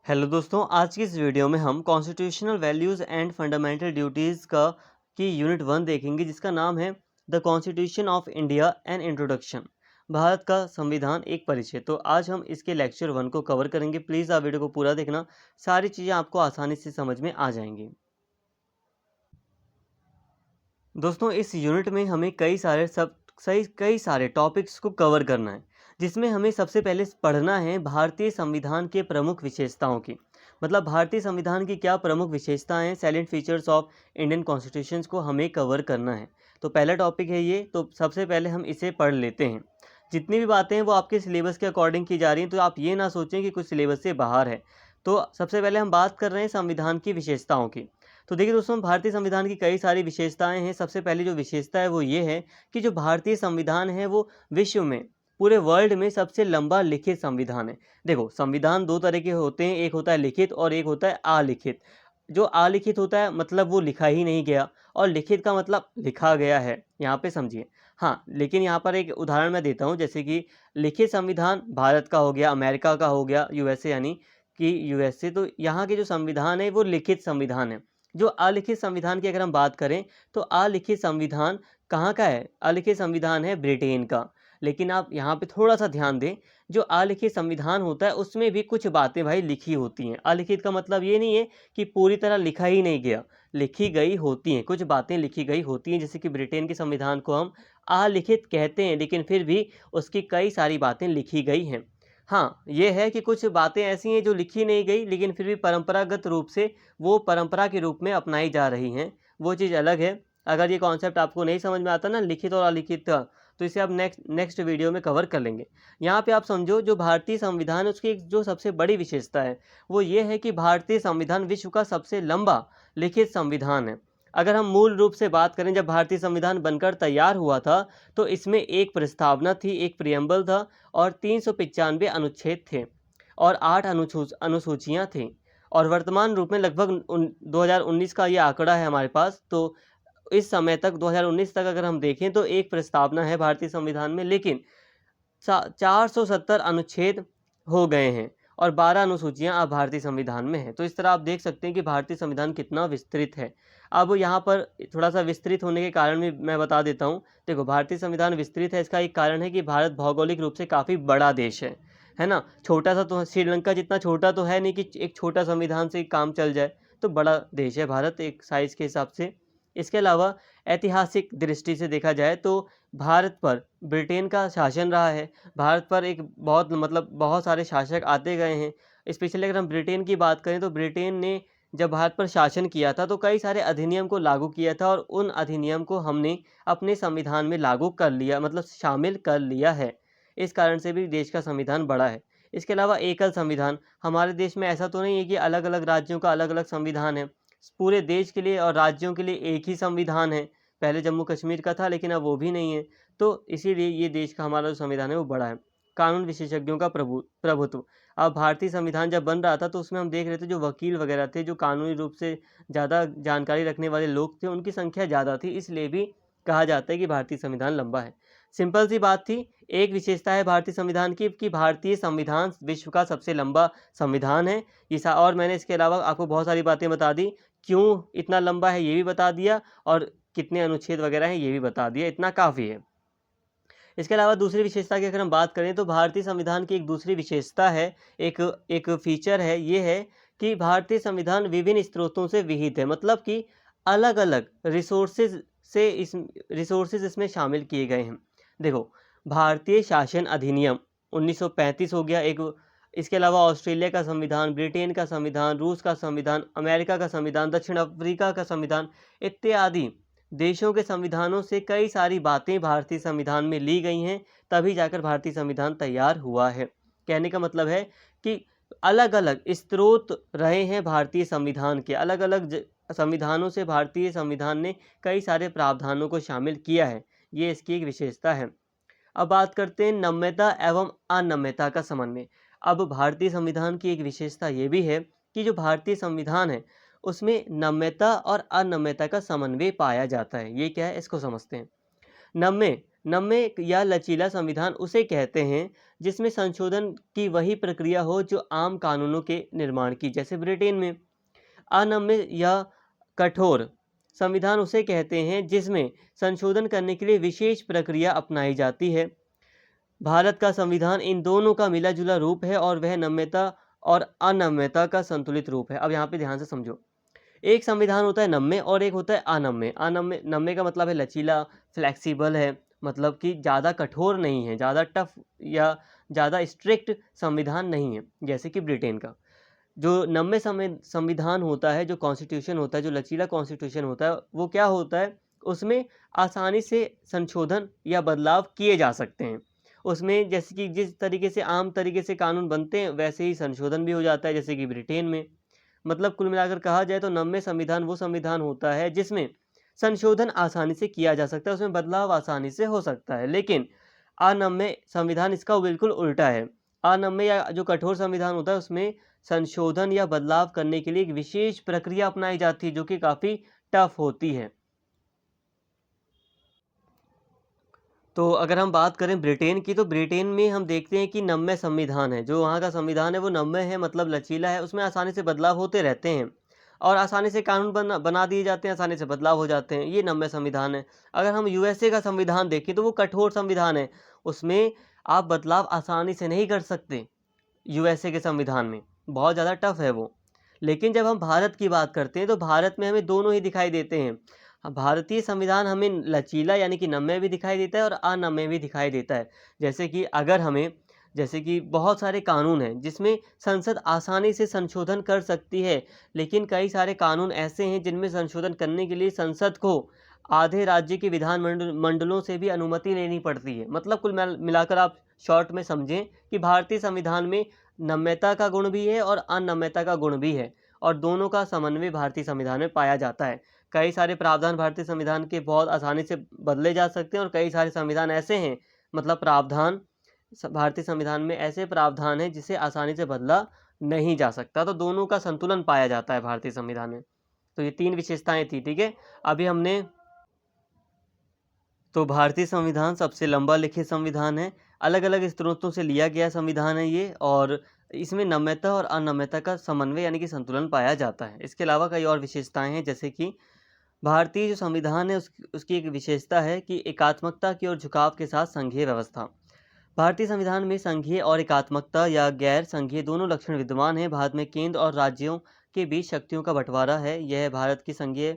Hello दोस्तों, आज की इस वीडियो में हम constitutional values and fundamental duties की यूनिट 1 देखेंगे, जिसका नाम है the constitution of India an introduction. Bharat का संविधान एक परिचय। तो आज हम इसके लेक्चर 1 को कवर करेंगे। प्लीज़ आप वीडियो को पूरा देखना, सारी चीज़ें आपको आसानी से समझ में आ जाएंगी। दोस्तों, इस यूनिट में हमें कई सारे टॉपिक्स को कवर करना है, जिसमें हमें सबसे पहले पढ़ना है भारतीय संविधान के प्रमुख विशेषताओं की। मतलब भारतीय संविधान की क्या प्रमुख विशेषताएं हैं, सैलेंट फीचर्स ऑफ इंडियन कॉन्स्टिट्यूशन को हमें कवर करना है। तो पहला टॉपिक है ये, तो सबसे पहले हम इसे पढ़ लेते हैं। जितनी भी बातें हैं वो आपके सिलेबस के अकॉर्डिंग की जा रही हैं, तो आप ये ना सोचें कि कुछ सिलेबस से बाहर है। तो सबसे पहले हम बात कर रहे हैं संविधान की विशेषताओं की। तो देखिए दोस्तों, भारतीय संविधान की कई सारी विशेषताएं हैं। सबसे पहली जो विशेषता है वो ये है कि जो भारतीय संविधान है वो विश्व में, पूरे वर्ल्ड में सबसे लंबा लिखित संविधान है। देखो, संविधान दो तरह के होते हैं, एक होता है लिखित और एक होता है अलिखित। जो अलिखित होता है मतलब वो लिखा ही नहीं गया, और लिखित का मतलब लिखा गया है। यहाँ पे समझिए। हाँ, लेकिन यहाँ पर एक उदाहरण मैं देता हूँ, जैसे कि लिखित संविधान भारत का हो गया, अमेरिका का हो गया, यूएसए यानी कि यूएसए। तो यहाँ के जो संविधान है वो लिखित संविधान है। जो अलिखित संविधान की अगर हम बात करें, तो अलिखित संविधान कहाँ का है? अलिखित संविधान है ब्रिटेन का। लेकिन आप यहाँ पे थोड़ा सा ध्यान दें, जो अलिखित संविधान होता है उसमें भी कुछ बातें भाई लिखी होती हैं। अलिखित का मतलब ये नहीं है कि पूरी तरह लिखा ही नहीं गया, लिखी गई होती हैं, कुछ बातें लिखी गई होती हैं। जैसे कि ब्रिटेन के संविधान को हम अलिखित कहते हैं, लेकिन फिर भी उसकी कई सारी बातें लिखी गई हैं। हाँ, ये है कि कुछ बातें ऐसी हैं जो लिखी नहीं गई, लेकिन फिर भी परंपरागत रूप से वो परंपरा के रूप में अपनाई जा रही हैं, वो चीज़ अलग है। अगर ये कॉन्सेप्ट आपको नहीं समझ में आता ना, लिखित और अलिखित का, तो इसे आप नेक्स्ट वीडियो में कवर कर लेंगे। यहाँ पे आप समझो, जो भारतीय संविधान है उसकी एक जो सबसे बड़ी विशेषता है वो ये है कि भारतीय संविधान विश्व का सबसे लंबा लिखित संविधान है। अगर हम मूल रूप से बात करें, जब भारतीय संविधान बनकर तैयार हुआ था तो इसमें एक प्रस्तावना थी, एक प्रियम्बल था, और 395 अनुच्छेद थे, और 8 अनुसूचियाँ थीं। और वर्तमान रूप में लगभग 2019 का ये आंकड़ा है हमारे पास। तो इस समय तक 2019 तक अगर हम देखें तो एक प्रस्तावना है भारतीय संविधान में, लेकिन 470 अनुच्छेद हो गए हैं, और 12 अनुसूचियां अब भारतीय संविधान में हैं। तो इस तरह आप देख सकते हैं कि भारतीय संविधान कितना विस्तृत है। अब यहाँ पर थोड़ा सा विस्तृत होने के कारण भी मैं बता देता हूँ। देखो, भारतीय संविधान विस्तृत है, इसका एक कारण है कि भारत भौगोलिक रूप से काफ़ी बड़ा देश है ना। छोटा सा तो श्रीलंका जितना छोटा तो है नहीं कि एक छोटा संविधान से काम चल जाए। तो बड़ा देश है भारत एक साइज़ के हिसाब से। इसके अलावा ऐतिहासिक दृष्टि से देखा जाए तो भारत पर ब्रिटेन का शासन रहा है। भारत पर एक बहुत सारे शासक आते गए हैं। स्पेशली अगर हम ब्रिटेन की बात करें, तो ब्रिटेन ने जब भारत पर शासन किया था तो कई सारे अधिनियम को लागू किया था, और उन अधिनियम को हमने अपने संविधान में लागू कर लिया, मतलब शामिल कर लिया है। इस कारण से भी देश का संविधान बड़ा है। इसके अलावा एकल संविधान, हमारे देश में ऐसा तो नहीं है कि अलग अलग राज्यों का अलग अलग संविधान है। पूरे देश के लिए और राज्यों के लिए एक ही संविधान है। पहले जम्मू कश्मीर का था, लेकिन अब वो भी नहीं है। तो इसीलिए ये देश का हमारा जो संविधान है वो बड़ा है। कानून विशेषज्ञों का प्रभुत्व। अब भारतीय संविधान जब बन रहा था तो उसमें हम देख रहे थे, जो वकील वगैरह थे, जो कानूनी रूप से ज़्यादा जानकारी रखने वाले लोग थे, उनकी संख्या ज़्यादा थी, इसलिए भी कहा जाता है कि भारतीय संविधान लंबा है। सिंपल सी बात थी। एक विशेषता है भारतीय संविधान की कि भारतीय संविधान विश्व का सबसे लंबा संविधान है। और मैंने इसके अलावा आपको बहुत सारी बातें बता दी, क्यों इतना लंबा है ये भी बता दिया, और कितने अनुच्छेद वगैरह हैं ये भी बता दिया। इतना काफ़ी है। इसके अलावा दूसरी विशेषता की अगर हम बात करें, तो भारतीय संविधान की एक दूसरी विशेषता है, एक एक फीचर है, ये है कि भारतीय संविधान विभिन्न स्रोतों से विहित है। मतलब कि अलग अलग रिसोर्सेज इसमें शामिल किए गए हैं। देखो, भारतीय शासन अधिनियम 1935 हो गया एक। इसके अलावा ऑस्ट्रेलिया का संविधान, ब्रिटेन का संविधान, रूस का संविधान, अमेरिका का संविधान, दक्षिण अफ्रीका का संविधान इत्यादि देशों के संविधानों से कई सारी बातें भारतीय संविधान में ली गई हैं, तभी जाकर भारतीय संविधान तैयार हुआ है। कहने का मतलब है कि अलग अलग स्रोत रहे हैं भारतीय संविधान के, अलग अलग संविधानों से भारतीय संविधान ने कई सारे प्रावधानों को शामिल किया है। ये इसकी एक विशेषता है। अब बात करते हैं नम्यता एवं अनम्यता का समन्वय। अब भारतीय संविधान की एक विशेषता ये भी है कि जो भारतीय संविधान है उसमें नम्यता और अनम्यता का समन्वय पाया जाता है। ये क्या है, इसको समझते हैं। नम्य नम्य या लचीला संविधान उसे कहते हैं जिसमें संशोधन की वही प्रक्रिया हो जो आम कानूनों के निर्माण की, जैसे ब्रिटेन में। अनम्य या कठोर संविधान उसे कहते हैं जिसमें संशोधन करने के लिए विशेष प्रक्रिया अपनाई जाती है। भारत का संविधान इन दोनों का मिला जुला रूप है और वह नम्यता और अनम्यता का संतुलित रूप है। अब यहाँ पे ध्यान से समझो, एक संविधान होता है नम्य और एक होता है अनम्य। अनम्य, नम्य का मतलब है लचीला, फ्लेक्सिबल है, मतलब कि ज़्यादा कठोर नहीं है, ज़्यादा टफ या ज़्यादा स्ट्रिक्ट संविधान नहीं है, जैसे कि ब्रिटेन का। जो नम्य संविधान होता है, जो कॉन्स्टिट्यूशन होता है, जो लचीला कॉन्स्टिट्यूशन होता है, वो क्या होता है, उसमें आसानी से संशोधन या बदलाव किए जा सकते हैं। उसमें जैसे कि जिस तरीके से आम तरीके से कानून बनते हैं वैसे ही संशोधन भी हो जाता है, जैसे कि ब्रिटेन में। मतलब कुल मिलाकर कहा जाए तो नम्य संविधान वो संविधान होता है जिसमें संशोधन आसानी से किया जा सकता है, उसमें बदलाव आसानी से हो सकता है। लेकिन अनम्य संविधान इसका बिल्कुल उल्टा है। अनम्य या जो कठोर संविधान होता है उसमें संशोधन या बदलाव करने के लिए एक विशेष प्रक्रिया अपनाई जाती है जो कि काफ़ी टफ होती है। तो अगर हम बात करें ब्रिटेन की, तो ब्रिटेन में हम देखते हैं कि नम्य संविधान है। जो वहाँ का संविधान है वो नम्य है, मतलब लचीला है, उसमें आसानी से बदलाव होते रहते हैं और आसानी से कानून बना दिए जाते हैं, आसानी से बदलाव हो जाते हैं। ये नम्य संविधान है। अगर हम यूएसए का संविधान देखें तो वो कठोर संविधान है, उसमें आप बदलाव आसानी से नहीं कर सकते। यूएसए के संविधान में बहुत ज़्यादा टफ है वो। लेकिन जब हम भारत की बात करते हैं तो भारत में हमें दोनों ही दिखाई देते हैं। भारतीय संविधान हमें लचीला यानी कि नम्य भी दिखाई देता है और अनम्य भी दिखाई देता है। जैसे कि अगर हमें, जैसे कि बहुत सारे कानून हैं जिसमें संसद आसानी से संशोधन कर सकती है, लेकिन कई सारे कानून ऐसे हैं जिनमें संशोधन करने के लिए संसद को आधे राज्य के विधान मंडलों से भी अनुमति लेनी पड़ती है। मतलब कुल मिलाकर आप शॉर्ट में समझें कि भारतीय संविधान में नम्यता का गुण भी है और अनम्यता का गुण भी है, और दोनों का समन्वय भारतीय संविधान में पाया जाता है। कई सारे प्रावधान भारतीय संविधान के बहुत आसानी से बदले जा सकते हैं और कई सारे संविधान ऐसे हैं, मतलब प्रावधान भारतीय संविधान में ऐसे प्रावधान हैं जिसे आसानी से बदला नहीं जा सकता। तो दोनों का संतुलन पाया जाता है भारतीय संविधान में। तो ये 3 विशेषताएं थी, ठीक है। अभी हमने, तो भारतीय संविधान सबसे लंबा लिखित संविधान है, अलग अलग स्रोतों से लिया गया संविधान है ये, और इसमें नम्यता और अनम्यता का समन्वय यानी कि संतुलन पाया जाता है। इसके अलावा कई और विशेषताएं हैं, जैसे कि भारतीय जो संविधान है उसकी एक विशेषता है कि एकात्मकता की ओर झुकाव के साथ संघीय व्यवस्था। भारतीय संविधान में संघीय और एकात्मकता या गैर संघीय दोनों लक्षण विद्यमान हैं। भारत में केंद्र और राज्यों के बीच शक्तियों का बंटवारा है, यह भारत की संघीय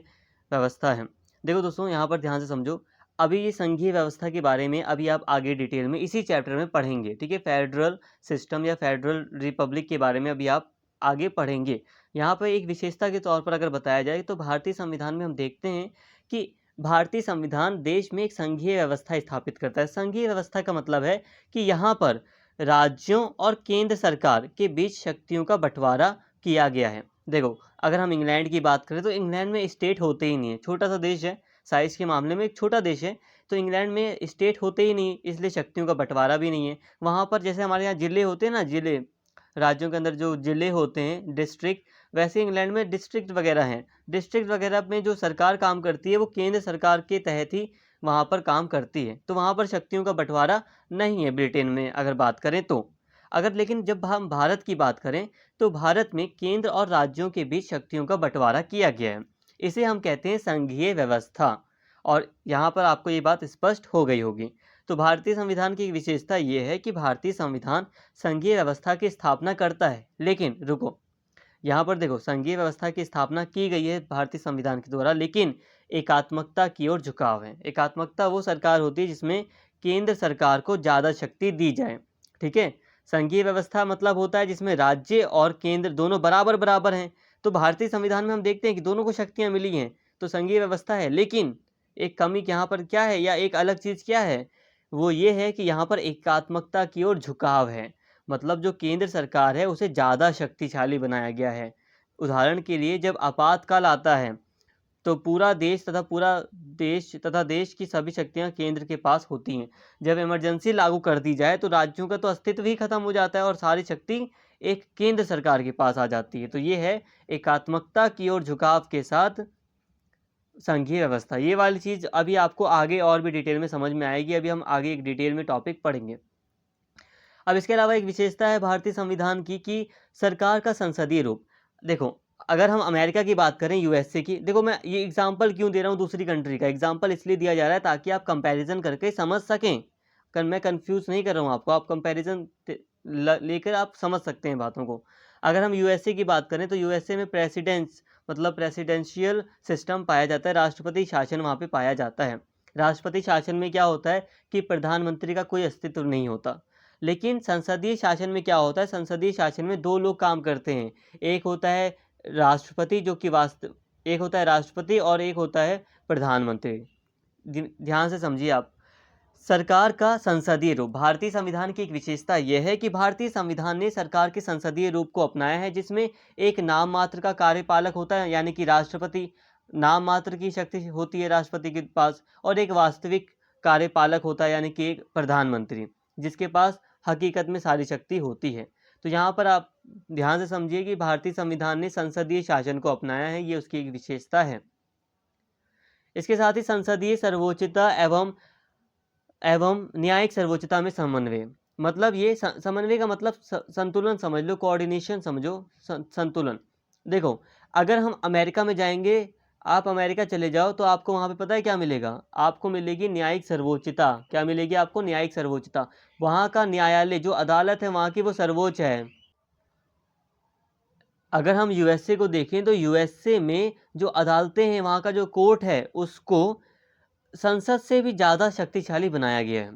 व्यवस्था है। देखो दोस्तों, यहाँ पर ध्यान से समझो। अभी ये संघीय व्यवस्था के बारे में अभी आप आगे डिटेल में इसी चैप्टर में पढ़ेंगे, ठीक है। फेडरल सिस्टम या फेडरल रिपब्लिक के बारे में अभी आप आगे पढ़ेंगे। यहाँ पर एक विशेषता के तौर पर अगर बताया जाए तो भारतीय संविधान में हम देखते हैं कि भारतीय संविधान देश में एक संघीय व्यवस्था स्थापित करता है। संघीय व्यवस्था का मतलब है कि यहाँ पर राज्यों और केंद्र सरकार के बीच शक्तियों का बंटवारा किया गया है। देखो, अगर हम इंग्लैंड की बात करें तो इंग्लैंड में स्टेट होते ही नहीं है, छोटा सा देश है, साइज के मामले में एक छोटा देश है, तो इंग्लैंड में स्टेट होते ही नहीं, इसलिए शक्तियों का बंटवारा भी नहीं है। वहाँ पर जैसे हमारे यहाँ जिले होते हैं ना, जिले, राज्यों के अंदर जो जिले होते हैं, डिस्ट्रिक्ट, वैसे इंग्लैंड में डिस्ट्रिक्ट वगैरह हैं। डिस्ट्रिक्ट वगैरह में जो सरकार काम करती है वो केंद्र सरकार के तहत ही वहाँ पर काम करती है, तो वहाँ पर शक्तियों का बंटवारा नहीं है ब्रिटेन में अगर बात करें तो। अगर लेकिन जब हम भारत की बात करें तो भारत में केंद्र और राज्यों के बीच शक्तियों का बंटवारा किया गया है, इसे हम कहते हैं संघीय व्यवस्था। और यहाँ पर आपको ये बात स्पष्ट हो गई होगी। तो भारतीय संविधान की एक विशेषता ये है कि भारतीय संविधान संघीय व्यवस्था की स्थापना करता है। लेकिन रुको, यहाँ पर देखो, संघीय व्यवस्था की स्थापना की गई है भारतीय संविधान के द्वारा, लेकिन एकात्मकता की ओर झुकाव है। एकात्मकता वो सरकार होती है जिसमें केंद्र सरकार को ज़्यादा शक्ति दी जाए, ठीक है। संघीय व्यवस्था मतलब होता है जिसमें राज्य और केंद्र दोनों बराबर बराबर हैं। तो भारतीय संविधान में हम देखते हैं कि दोनों को शक्तियाँ मिली हैं, तो संघीय व्यवस्था है। लेकिन एक कमी यहाँ पर क्या है, या एक अलग चीज़ क्या है, वो ये है कि यहाँ पर एकात्मकता की ओर झुकाव है। मतलब जो केंद्र सरकार है उसे ज़्यादा शक्तिशाली बनाया गया है। उदाहरण के लिए, जब आपातकाल आता है तो पूरा देश की सभी शक्तियाँ केंद्र के पास होती हैं। जब इमरजेंसी लागू कर दी जाए तो राज्यों का तो अस्तित्व ही खत्म हो जाता है और सारी शक्ति एक केंद्र सरकार के पास आ जाती है। तो ये है एकात्मकता की ओर झुकाव के साथ संघीय व्यवस्था, ये वाली चीज़ अभी आपको आगे और भी डिटेल में समझ में आएगी। अभी हम आगे एक डिटेल में टॉपिक पढ़ेंगे। अब इसके अलावा एक विशेषता है भारतीय संविधान की कि सरकार का संसदीय रूप। देखो, अगर हम अमेरिका की बात करें, यूएसए की, देखो मैं ये एग्जांपल क्यों दे रहा हूँ, दूसरी कंट्री का एग्जांपल इसलिए दिया जा रहा है ताकि आप कंपैरिजन करके समझ सकें। मैं कंफ्यूज नहीं कर रहा हूँ आपको, आप कंपैरिजन लेकर आप समझ सकते हैं बातों को। अगर हम यूएसए की बात करें तो यूएसए में प्रेसिडेंट्स मतलब प्रेसिडेंशियल सिस्टम पाया जाता है, राष्ट्रपति शासन वहाँ पे पाया जाता है। राष्ट्रपति शासन में क्या होता है कि प्रधानमंत्री का कोई अस्तित्व नहीं होता। लेकिन संसदीय शासन में क्या होता है, संसदीय शासन में दो लोग काम करते हैं। एक होता है राष्ट्रपति, जो कि एक होता है राष्ट्रपति और एक होता है प्रधानमंत्री। ध्यान से समझिए आप। सरकार का संसदीय रूप, भारतीय संविधान की एक विशेषता यह है कि भारतीय संविधान ने सरकार के संसदीय रूप को अपनाया है, जिसमें एक नाम मात्र का कार्यपालक होता है, यानी कि राष्ट्रपति, नाम मात्र की शक्ति होती है राष्ट्रपति के पास, और एक वास्तविक कार्यपालक होता है, यानी कि एक प्रधानमंत्री, जिसके पास हकीकत में सारी शक्ति होती है। तो यहाँ पर आप ध्यान से समझिए कि भारतीय संविधान ने संसदीय शासन को अपनाया है, ये उसकी एक विशेषता है। इसके साथ ही संसदीय सर्वोच्चता एवं न्यायिक सर्वोच्चता में समन्वय, मतलब ये समन्वय का मतलब संतुलन समझ लो, कोऑर्डिनेशन समझो, संतुलन। देखो, अगर हम अमेरिका में जाएंगे, आप अमेरिका चले जाओ तो आपको वहाँ पे पता है क्या मिलेगा, आपको मिलेगी न्यायिक सर्वोच्चता। क्या मिलेगी आपको? न्यायिक सर्वोच्चता। वहाँ का न्यायालय, जो अदालत है वहाँ की, वो सर्वोच्च है। अगर हम यूएसए को देखें तो यूएसए में जो अदालतें हैं, वहाँ का जो कोर्ट है, उसको संसद से भी ज़्यादा शक्तिशाली बनाया गया है।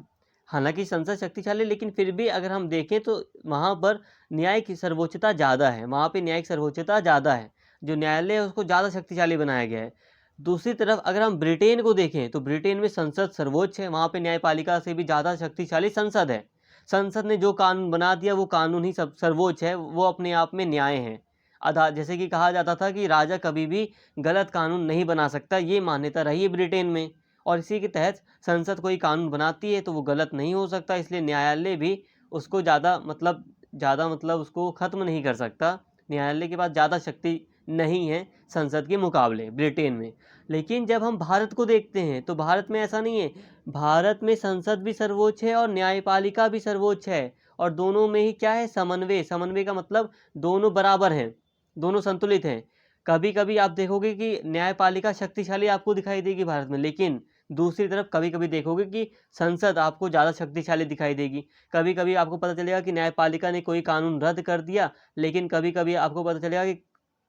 हालांकि संसद शक्तिशाली, लेकिन फिर भी अगर हम देखें तो वहाँ पर न्यायिक सर्वोच्चता ज़्यादा है, वहाँ पे न्यायिक सर्वोच्चता ज़्यादा है, जो न्यायालय है उसको ज़्यादा शक्तिशाली बनाया गया है। दूसरी तरफ अगर हम ब्रिटेन को देखें तो ब्रिटेन में संसद सर्वोच्च है, वहाँ पे न्यायपालिका से भी ज़्यादा शक्तिशाली संसद है। संसद ने जो कानून बना दिया वो कानून ही सब सर्वोच्च है, वो अपने आप में न्याय है। जैसे कि कहा जाता था कि राजा कभी भी गलत कानून नहीं बना सकता, ये मान्यता रही है ब्रिटेन में, और इसी के तहत संसद कोई कानून बनाती है तो वो गलत नहीं हो सकता, इसलिए न्यायालय भी उसको ज़्यादा मतलब उसको ख़त्म नहीं कर सकता। न्यायालय के पास ज़्यादा शक्ति नहीं है संसद के मुकाबले ब्रिटेन में। लेकिन जब हम भारत को देखते हैं तो भारत में ऐसा नहीं है। भारत में संसद भी सर्वोच्च है और न्यायपालिका भी सर्वोच्च है, और दोनों में ही क्या है? समन्वय। समन्वय का मतलब दोनों बराबर हैं, दोनों संतुलित हैं। कभी कभी आप देखोगे कि न्यायपालिका शक्तिशाली आपको दिखाई देगी भारत में, लेकिन दूसरी तरफ कभी कभी देखोगे कि संसद आपको ज़्यादा शक्तिशाली दिखाई देगी। कभी कभी आपको पता चलेगा कि न्यायपालिका ने कोई कानून रद्द कर दिया, लेकिन कभी कभी आपको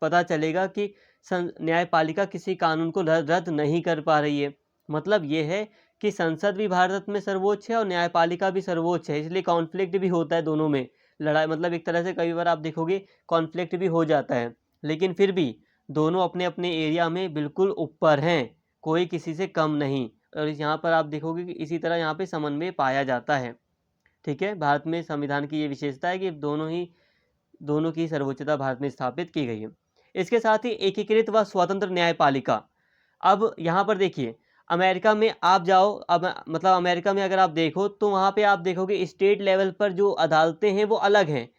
पता चलेगा कि न्यायपालिका किसी कानून को रद्द नहीं कर पा रही है। मतलब ये है कि संसद भी भारत में सर्वोच्च है और न्यायपालिका भी सर्वोच्च है, इसलिए कॉन्फ्लिक्ट भी होता है दोनों में। लड़ाई मतलब एक तरह से कई बार आप देखोगे कॉन्फ्लिक्ट भी हो जाता है, लेकिन फिर भी दोनों अपने अपने एरिया में बिल्कुल ऊपर हैं, कोई किसी से कम नहीं। और यहाँ पर आप देखोगे कि इसी तरह यहाँ पे समन्वय पाया जाता है। ठीक है, भारत में संविधान की ये विशेषता है कि दोनों की सर्वोच्चता भारत में स्थापित की गई है। इसके साथ ही एकीकृत व स्वतंत्र न्यायपालिका। अब यहाँ पर देखिए, अमेरिका में आप जाओ, अब मतलब अमेरिका में अगर आप देखो तो वहाँ पे आप देखोगे स्टेट लेवल पर जो अदालतें हैं वो अलग हैं।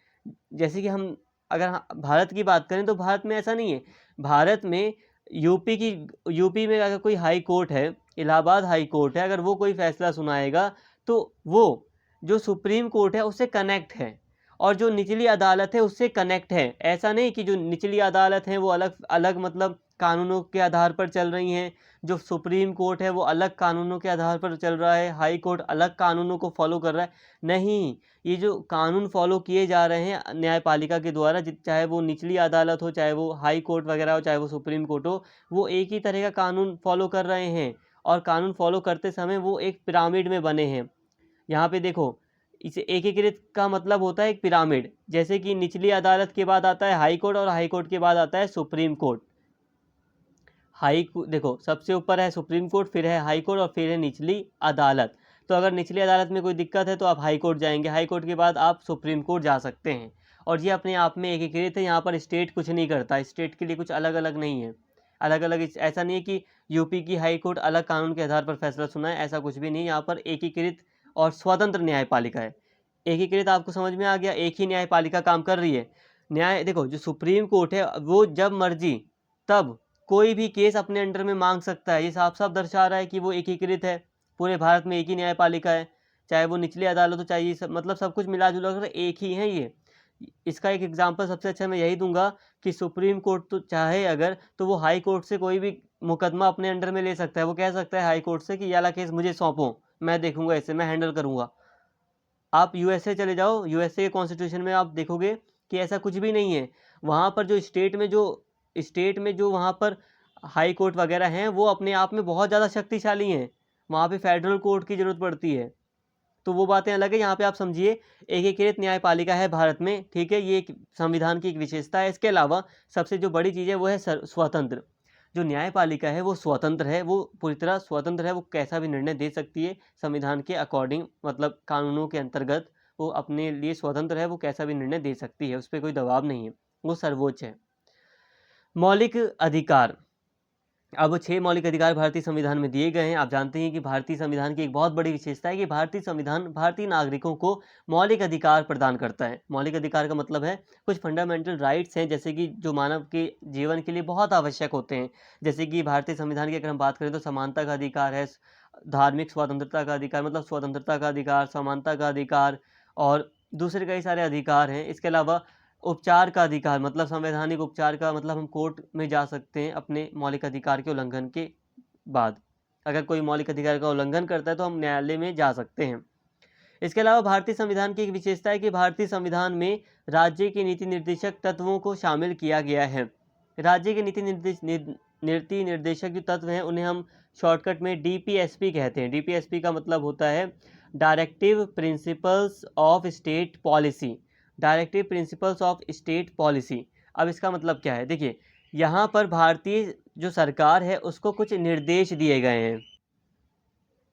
जैसे कि हम अगर भारत की बात करें तो भारत में ऐसा नहीं है। भारत में यूपी में अगर कोई हाई कोर्ट है, इलाहाबाद हाई कोर्ट है, अगर वो कोई फैसला सुनाएगा तो वो जो सुप्रीम कोर्ट है उससे कनेक्ट है, और जो निचली अदालत है उससे कनेक्ट है। ऐसा नहीं कि जो निचली अदालत है वो अलग अलग मतलब कानूनों के आधार पर चल रही हैं, जो सुप्रीम कोर्ट है वो अलग कानूनों के आधार पर चल रहा है, हाई कोर्ट अलग कानूनों को फॉलो कर रहा है। नहीं, ये जो कानून फॉलो किए जा रहे हैं न्यायपालिका के द्वारा, चाहे वो निचली अदालत हो, चाहे वो हाई कोर्ट वगैरह हो, चाहे वो सुप्रीम कोर्ट हो, वो एक ही तरह का कानून फॉलो कर रहे हैं। और कानून फॉलो करते समय वो एक पिरामिड में बने हैं। यहाँ पे देखो, इसे एकीकृत का मतलब होता है एक पिरामिड। जैसे कि निचली अदालत के बाद आता है हाई कोर्ट, और हाई कोर्ट के बाद आता है सुप्रीम कोर्ट। देखो, सबसे ऊपर है सुप्रीम कोर्ट, फिर है हाई कोर्ट, और फिर है निचली अदालत। तो अगर निचली अदालत में कोई दिक्कत है तो आप हाई कोर्ट जाएंगे, हाई कोर्ट के बाद आप सुप्रीम कोर्ट जा सकते हैं। और ये अपने आप में एकीकृत है, यहाँ पर स्टेट कुछ नहीं करता, स्टेट के लिए कुछ अलग अलग नहीं है। अलग अलग ऐसा नहीं है कि यूपी की हाई कोर्ट अलग कानून के आधार पर फैसला सुना है, ऐसा कुछ भी नहीं। यहाँ पर एकीकृत और स्वतंत्र न्यायपालिका है। एकीकृत आपको समझ में आ गया, एक ही न्यायपालिका काम कर रही है। देखो, जो सुप्रीम कोर्ट है वो जब मर्जी तब कोई भी केस अपने अंडर में मांग सकता है। ये साफ साफ दर्शा रहा है कि वो एकीकृत है, पूरे भारत में एक ही न्यायपालिका है, चाहे वो निचली अदालत हो चाहे ये सब, मतलब सब कुछ मिला जुला कर एक ही है ये। इसका एक एग्जांपल सबसे अच्छा मैं यही दूंगा कि सुप्रीम कोर्ट तो चाहे अगर तो वो हाई कोर्ट से कोई भी मुकदमा अपने अंडर में ले सकता है। वो कह सकता है हाई कोर्ट से कि ये वाला केस मुझे सौंपो, मैं देखूंगा, इसे मैं हैंडल करूंगा। आप यूएसए चले जाओ, यूएसए के कॉन्स्टिट्यूशन में आप देखोगे कि ऐसा कुछ भी नहीं है। वहाँ पर जो स्टेट में जो वहाँ पर हाई कोर्ट वगैरह हैं वो अपने आप में बहुत ज़्यादा शक्तिशाली हैं। वहाँ पे फेडरल कोर्ट की ज़रूरत पड़ती है। तो वो बातें अलग है। यहाँ पे आप समझिए एकीकृत न्यायपालिका है भारत में, ठीक है, ये एक संविधान की एक विशेषता है। इसके अलावा सबसे जो बड़ी चीज़ है वो है स्वतंत्र। जो न्यायपालिका है वो स्वतंत्र है, वो पूरी तरह स्वतंत्र है, वो कैसा भी निर्णय दे सकती है संविधान के अकॉर्डिंग, मतलब कानूनों के अंतर्गत वो अपने लिए स्वतंत्र है, वो कैसा भी निर्णय दे सकती है, उस पर कोई दबाव नहीं है, वो सर्वोच्च है। मौलिक अधिकार, अब 6 मौलिक अधिकार भारतीय संविधान में दिए गए हैं। आप जानते हैं कि भारतीय संविधान की एक बहुत बड़ी विशेषता है कि भारतीय संविधान भारतीय नागरिकों को मौलिक अधिकार प्रदान करता है। मौलिक अधिकार का मतलब है कुछ फंडामेंटल राइट्स हैं, जैसे कि जो मानव के जीवन के लिए बहुत आवश्यक होते हैं। जैसे कि भारतीय संविधान की अगर हम बात करें तो समानता का अधिकार है, धार्मिक स्वतंत्रता का अधिकार, मतलब स्वतंत्रता का अधिकार, समानता का अधिकार और दूसरे कई सारे अधिकार हैं। इसके अलावा उपचार का अधिकार, मतलब संवैधानिक उपचार का मतलब हम कोर्ट में जा सकते हैं अपने मौलिक अधिकार के उल्लंघन के बाद। अगर कोई मौलिक अधिकार का उल्लंघन करता है तो हम न्यायालय में जा सकते हैं। इसके अलावा भारतीय संविधान की एक विशेषता है कि भारतीय संविधान में राज्य के नीति निर्देशक तत्वों को शामिल किया गया है। राज्य के नीति निर्देशक जो तत्व हैं उन्हें हम शॉर्टकट में डीपीएसपी कहते हैं। डीपीएसपी का मतलब होता है directive principles of state policy. Directive principles of state policy, अब इसका मतलब क्या है? देखिए, यहाँ पर भारतीय जो सरकार है उसको कुछ निर्देश दिए गए हैं।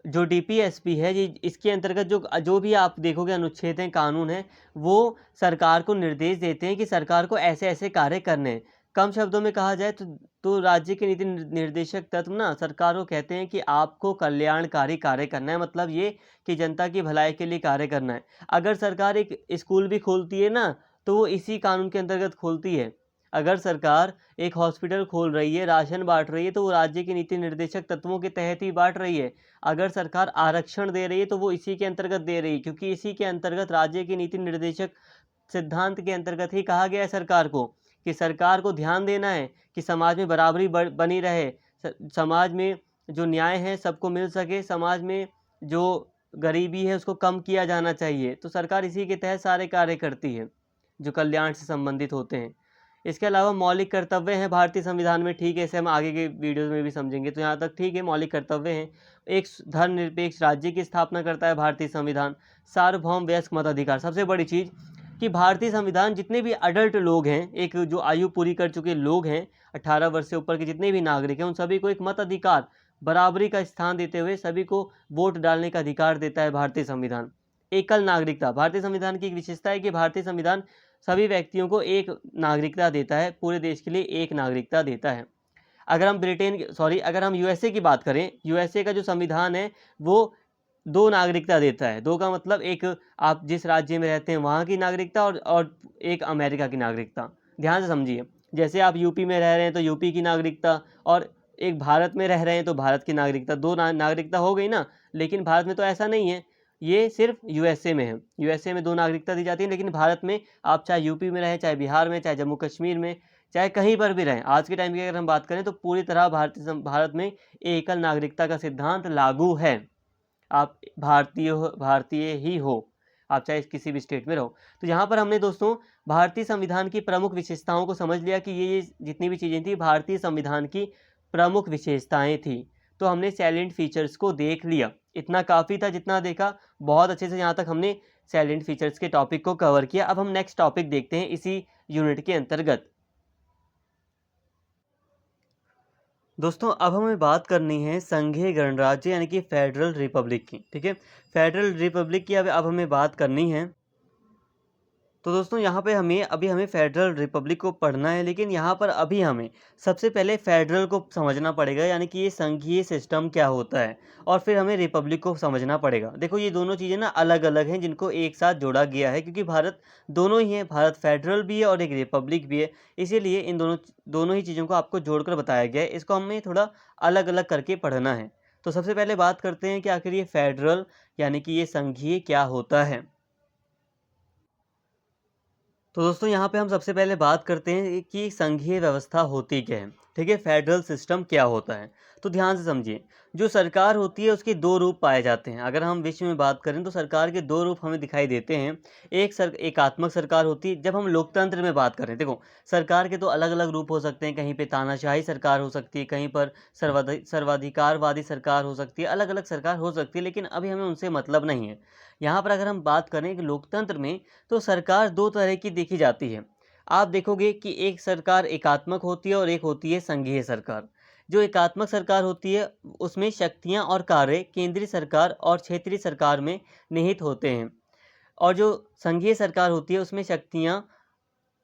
जो डीपीएसपी है ये, इसके अंतर्गत जो जो भी आप देखोगे अनुच्छेद हैं, कानून हैं, वो सरकार को निर्देश देते हैं कि सरकार को ऐसे ऐसे कार्य करने हैं। कम शब्दों में कहा जाए तो राज्य के नीति निर्देशक तत्व ना सरकार को कहते हैं कि आपको कल्याणकारी कार्य करना है, मतलब ये कि जनता की भलाई के लिए कार्य करना है। अगर सरकार एक स्कूल भी खोलती है ना तो वो इसी कानून के अंतर्गत खोलती है। अगर सरकार एक हॉस्पिटल खोल रही है, राशन बांट रही है, तो वो राज्य के नीति निर्देशक तत्वों के तहत ही बांट रही है। अगर सरकार आरक्षण दे रही है तो वो इसी के अंतर्गत दे रही है, क्योंकि इसी के अंतर्गत राज्य के नीति निर्देशक सिद्धांत के अंतर्गत ही कहा गया है सरकार को कि सरकार को ध्यान देना है कि समाज में बराबरी बनी रहे, समाज में जो न्याय है सबको मिल सके, समाज में जो गरीबी है उसको कम किया जाना चाहिए। तो सरकार इसी के तहत सारे कार्य करती है जो कल्याण से संबंधित होते हैं। इसके अलावा मौलिक कर्तव्य हैं भारतीय संविधान में, ठीक है, इसे हम आगे के वीडियोज़ में भी समझेंगे। तो यहाँ तक ठीक है, मौलिक कर्तव्य हैं। एक धर्मनिरपेक्ष राज्य की स्थापना करता है भारतीय संविधान। सार्वभौम वयस्क मताधिकार, सबसे बड़ी चीज़ कि भारतीय संविधान जितने भी अडल्ट लोग हैं, एक जो आयु पूरी कर चुके लोग हैं, 18 वर्ष से ऊपर के जितने भी नागरिक हैं, उन सभी को एक मताधिकार, बराबरी का स्थान देते हुए सभी को वोट डालने का अधिकार देता है भारतीय संविधान। एकल नागरिकता, भारतीय संविधान की एक विशेषता है कि भारतीय संविधान सभी व्यक्तियों को एक नागरिकता देता है, पूरे देश के लिए एक नागरिकता देता है। अगर हम यूएसए की बात करें, यूएसए का जो संविधान है वो 2 नागरिकता देता है। 2 का मतलब एक आप जिस राज्य में रहते हैं वहाँ की नागरिकता और एक अमेरिका की नागरिकता। ध्यान से समझिए, जैसे आप यूपी में रह रहे हैं तो यूपी की नागरिकता, और एक भारत में रह रहे हैं तो भारत की नागरिकता, 2 नागरिकता हो गई ना। लेकिन भारत में तो ऐसा नहीं है, ये सिर्फ यूएसए में है। यूएसए में 2 नागरिकता दी जाती है, लेकिन भारत में आप चाहे यूपी में रहें, चाहे बिहार में, चाहे जम्मू कश्मीर में, चाहे कहीं पर भी रहें, आज के टाइम की अगर हम बात करें तो पूरी तरह भारत में एकल नागरिकता का सिद्धांत लागू है। आप भारतीय ही हो, आप चाहे किसी भी स्टेट में रहो। तो यहाँ पर हमने दोस्तों भारतीय संविधान की प्रमुख विशेषताओं को समझ लिया कि ये जितनी भी चीज़ें थी भारतीय संविधान की प्रमुख विशेषताएं थी। तो हमने सैलेंट फीचर्स को देख लिया, इतना काफ़ी था जितना देखा, बहुत अच्छे से यहाँ तक हमने सैलेंट फीचर्स के टॉपिक को कवर किया। अब हम नेक्स्ट टॉपिक देखते हैं इसी यूनिट के अंतर्गत। दोस्तों अब हमें बात करनी है संघीय गणराज्य यानी कि फेडरल रिपब्लिक की, ठीक है। फेडरल रिपब्लिक की अब हमें बात करनी है। तो दोस्तों यहाँ पे हमें फेडरल रिपब्लिक को पढ़ना है, लेकिन यहाँ पर अभी हमें सबसे पहले फेडरल को समझना पड़ेगा, यानी कि ये संघीय सिस्टम क्या होता है, और फिर हमें रिपब्लिक को समझना पड़ेगा। देखो ये दोनों चीज़ें ना अलग अलग हैं, जिनको एक साथ जोड़ा गया है, क्योंकि भारत दोनों ही है, भारत फेडरल भी है और एक रिपब्लिक भी है। इसीलिए इन दोनों दोनों ही चीज़ों को आपको जोड़कर बताया गया है, इसको हमें थोड़ा अलग अलग करके पढ़ना है। तो सबसे पहले बात करते हैं कि आखिर ये फेडरल यानी कि ये संघीय क्या होता है। तो दोस्तों यहाँ पे हम सबसे पहले बात करते हैं कि संघीय व्यवस्था होती क्या है। ठीक है, फेडरल सिस्टम क्या होता है। तो ध्यान से समझिए, जो सरकार होती है उसके दो रूप पाए जाते हैं। अगर हम विश्व में बात करें तो सरकार के दो रूप हमें दिखाई देते हैं। एकात्मक सरकार होती है। जब हम लोकतंत्र में बात करें, देखो सरकार के तो अलग अलग रूप हो सकते हैं। कहीं पे तानाशाही सरकार हो सकती है, कहीं पर सर्वाधिकारवादी सरकार हो सकती है, अलग अलग सरकार हो सकती है, लेकिन अभी हमें उनसे मतलब नहीं है। यहाँ पर अगर हम बात करें कि लोकतंत्र में, तो सरकार दो तरह की देखी जाती है। आप देखोगे कि एक सरकार एकात्मक होती है और एक होती है संघीय सरकार। जो एकात्मक सरकार होती है उसमें शक्तियां और कार्य केंद्रीय सरकार और क्षेत्रीय सरकार में निहित होते हैं, और जो संघीय सरकार होती है उसमें शक्तियां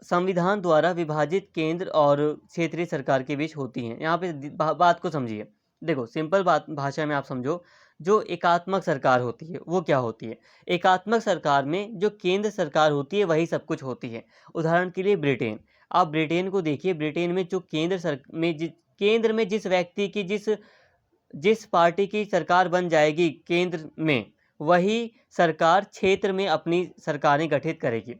संविधान द्वारा विभाजित केंद्र और क्षेत्रीय सरकार के बीच होती हैं। यहाँ पे बात को समझिए। देखो सिंपल बात भाषा में आप समझो, जो एकात्मक सरकार होती है वो क्या होती है। एकात्मक सरकार में जो केंद्र सरकार होती है वही सब कुछ होती है। उदाहरण के लिए ब्रिटेन, आप ब्रिटेन को देखिए। ब्रिटेन में जो केंद्र में जिस व्यक्ति की जिस पार्टी की सरकार बन जाएगी केंद्र में, वही सरकार क्षेत्र में अपनी सरकारें गठित करेगी।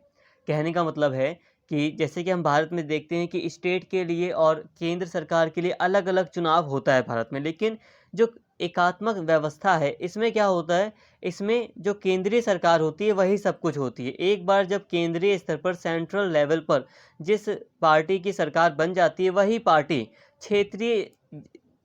कहने का मतलब है कि जैसे कि हम भारत में देखते हैं कि स्टेट के लिए और केंद्र सरकार के लिए अलग अलग चुनाव होता है भारत में, लेकिन जो एकात्मक व्यवस्था है इसमें क्या होता है, इसमें जो केंद्रीय सरकार होती है वही सब कुछ होती है। एक बार जब केंद्रीय स्तर पर सेंट्रल लेवल पर जिस पार्टी की सरकार बन जाती है वही पार्टी क्षेत्रीय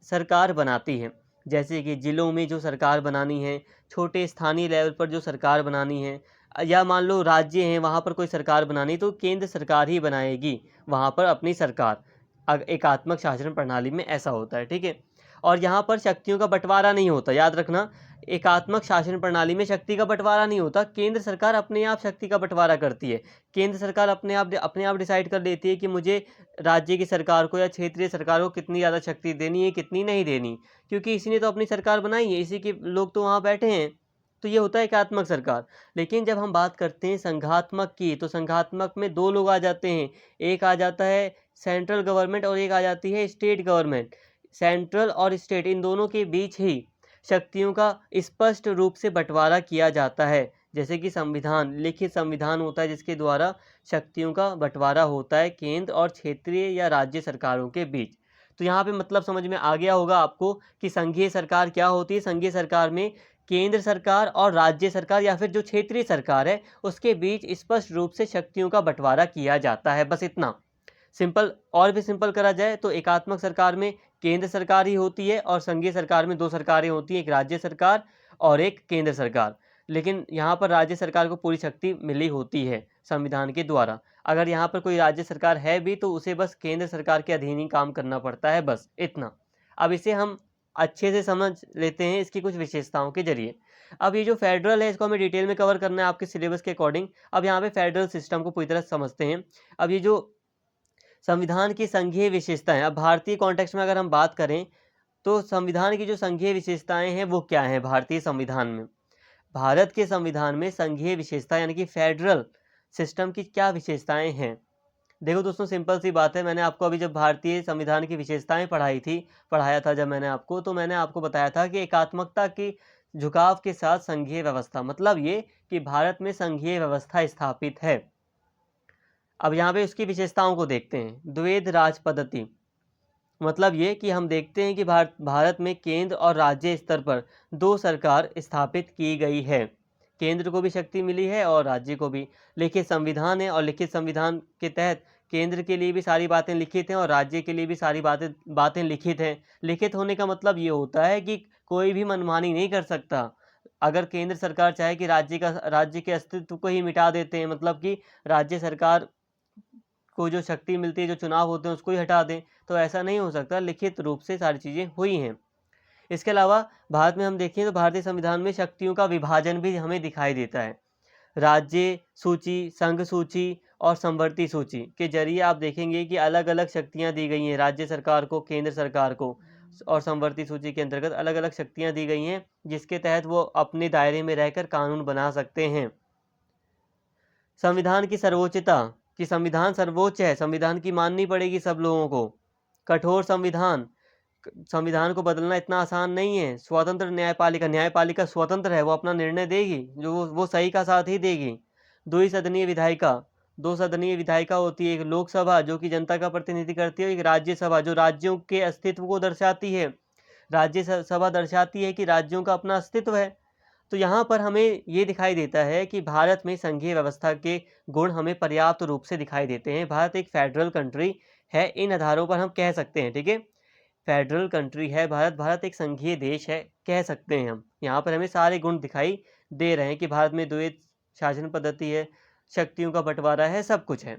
सरकार बनाती है। जैसे कि जिलों में जो सरकार बनानी है, छोटे स्थानीय लेवल पर जो सरकार बनानी है, या मान लो राज्य हैं वहाँ पर कोई सरकार बनानी, तो केंद्र सरकार ही बनाएगी वहाँ पर अपनी सरकार। एकात्मक शासन प्रणाली में ऐसा होता है। ठीक है, और यहाँ पर शक्तियों का बंटवारा नहीं होता, याद रखना। एकात्मक शासन प्रणाली में शक्ति का बंटवारा नहीं होता, केंद्र सरकार अपने आप शक्ति का बंटवारा करती है। केंद्र सरकार अपने आप डिसाइड कर लेती है कि मुझे राज्य की सरकार को या क्षेत्रीय सरकार को कितनी ज़्यादा शक्ति देनी है, कितनी नहीं देनी, क्योंकि इसी ने तो अपनी सरकार बनाई है, इसी के लोग तो वहाँ बैठे हैं। तो ये होता है एकात्मक सरकार। लेकिन जब हम बात करते हैं संघात्मक की, तो संघात्मक में दो लोग आ जाते हैं। एक आ जाता है सेंट्रल गवर्नमेंट और एक आ जाती है स्टेट गवर्नमेंट। सेंट्रल और स्टेट इन दोनों के बीच ही शक्तियों का स्पष्ट रूप से बंटवारा किया जाता है। जैसे कि संविधान, लिखित संविधान होता है जिसके द्वारा शक्तियों का बंटवारा होता है केंद्र और क्षेत्रीय या राज्य सरकारों के बीच। तो यहाँ पे मतलब समझ में आ गया होगा आपको कि संघीय सरकार क्या होती है। संघीय सरकार में केंद्र सरकार और राज्य सरकार या फिर जो क्षेत्रीय सरकार है उसके बीच स्पष्ट रूप से शक्तियों का बंटवारा किया जाता है। बस इतना सिंपल। और भी सिंपल करा जाए तो एकात्मक सरकार में केंद्र सरकार ही होती है और संघीय सरकार में दो सरकारें होती हैं, एक राज्य सरकार और एक केंद्र सरकार। लेकिन यहाँ पर राज्य सरकार को पूरी शक्ति मिली होती है संविधान के द्वारा। अगर यहाँ पर कोई राज्य सरकार है भी तो उसे बस केंद्र सरकार के अधीन ही काम करना पड़ता है, बस इतना। अब इसे हम अच्छे से समझ लेते हैं इसकी कुछ विशेषताओं के जरिए। अब ये जो फेडरल है इसको हमें डिटेल में कवर करना है आपके सिलेबस के अकॉर्डिंग। अब यहाँ पे फेडरल सिस्टम को पूरी तरह समझते हैं। अब ये जो संविधान की संघीय विशेषताएं, अब भारतीय कॉन्टेक्स्ट में अगर हम बात करें तो संविधान की जो संघीय विशेषताएं हैं वो क्या हैं भारतीय संविधान में। भारत के संविधान में संघीय विशेषता यानी कि फेडरल सिस्टम की क्या विशेषताएं हैं। देखो दोस्तों सिंपल सी बात है। मैंने आपको अभी जब भारतीय संविधान की विशेषताएं पढ़ाया था जब मैंने आपको, तो मैंने आपको बताया था कि एकात्मकता की झुकाव के साथ संघीय व्यवस्था, मतलब ये कि भारत में संघीय व्यवस्था स्थापित है। अब यहाँ पे उसकी विशेषताओं को देखते हैं। द्वैध राज पद्धति, मतलब ये कि हम देखते हैं कि भारत में केंद्र और राज्य स्तर पर दो सरकार स्थापित की गई है। केंद्र को भी शक्ति मिली है और राज्य को भी। लिखित संविधान है और लिखित संविधान के तहत केंद्र के लिए भी सारी बातें लिखित हैं और राज्य के लिए भी सारी बातें लिखित हैं। लिखित होने का मतलब ये होता है कि कोई भी मनमानी नहीं कर सकता। अगर केंद्र सरकार चाहे कि राज्य के अस्तित्व को ही मिटा देते हैं, मतलब कि राज्य सरकार को जो शक्ति मिलती है, जो चुनाव होते हैं उसको ही हटा दें, तो ऐसा नहीं हो सकता। लिखित रूप से सारी चीज़ें हुई हैं। इसके अलावा भारत में हम देखें तो भारतीय संविधान में शक्तियों का विभाजन भी हमें दिखाई देता है। राज्य सूची, संघ सूची और समवर्ती सूची के जरिए आप देखेंगे कि अलग अलग शक्तियां दी गई हैं राज्य सरकार को, केंद्र सरकार को, और समवर्ती सूची के अंतर्गत अलग अलग शक्तियां दी गई हैं जिसके तहत वो अपने दायरे में रहकर कानून बना सकते हैं। संविधान की सर्वोच्चता, कि संविधान सर्वोच्च है, संविधान की माननी पड़ेगी सब लोगों को। कठोर संविधान, संविधान को बदलना इतना आसान नहीं है। स्वतंत्र न्यायपालिका, न्यायपालिका स्वतंत्र है, वो अपना निर्णय देगी, जो वो सही का साथ ही देगी। द्विसदनीय विधायिका, दो सदनीय विधायिका होती है, एक लोकसभा जो कि जनता का प्रतिनिधि करती है, एक राज्यसभा जो राज्यों के अस्तित्व को दर्शाती है। राज्यसभा दर्शाती है कि राज्यों का अपना अस्तित्व है। तो यहाँ पर हमें ये दिखाई देता है कि भारत में संघीय व्यवस्था के गुण हमें पर्याप्त रूप से दिखाई देते हैं। भारत एक फेडरल कंट्री है, इन आधारों पर हम कह सकते हैं, ठीक है, फेडरल कंट्री है भारत, भारत एक संघीय देश है, कह सकते हैं हम। यहाँ पर हमें सारे गुण दिखाई दे रहे हैं कि भारत में द्वैत शासन पद्धति है, शक्तियों का बंटवारा है, सब कुछ है।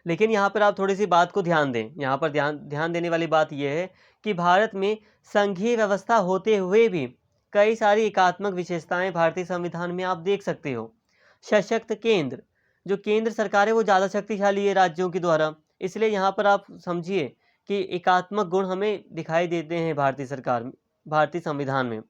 लेकिन यहाँ पर आप थोड़ी सी बात को ध्यान दें, यहाँ पर ध्यान देने वाली बात यह है कि भारत में संघीय व्यवस्था होते हुए भी कई सारी एकात्मक विशेषताएं भारतीय संविधान में आप देख सकते हो। सशक्त केंद्र, जो केंद्र सरकार है वो ज़्यादा शक्तिशाली है राज्यों के द्वारा, इसलिए यहाँ पर आप समझिए कि एकात्मक गुण हमें दिखाई देते हैं भारतीय संविधान में।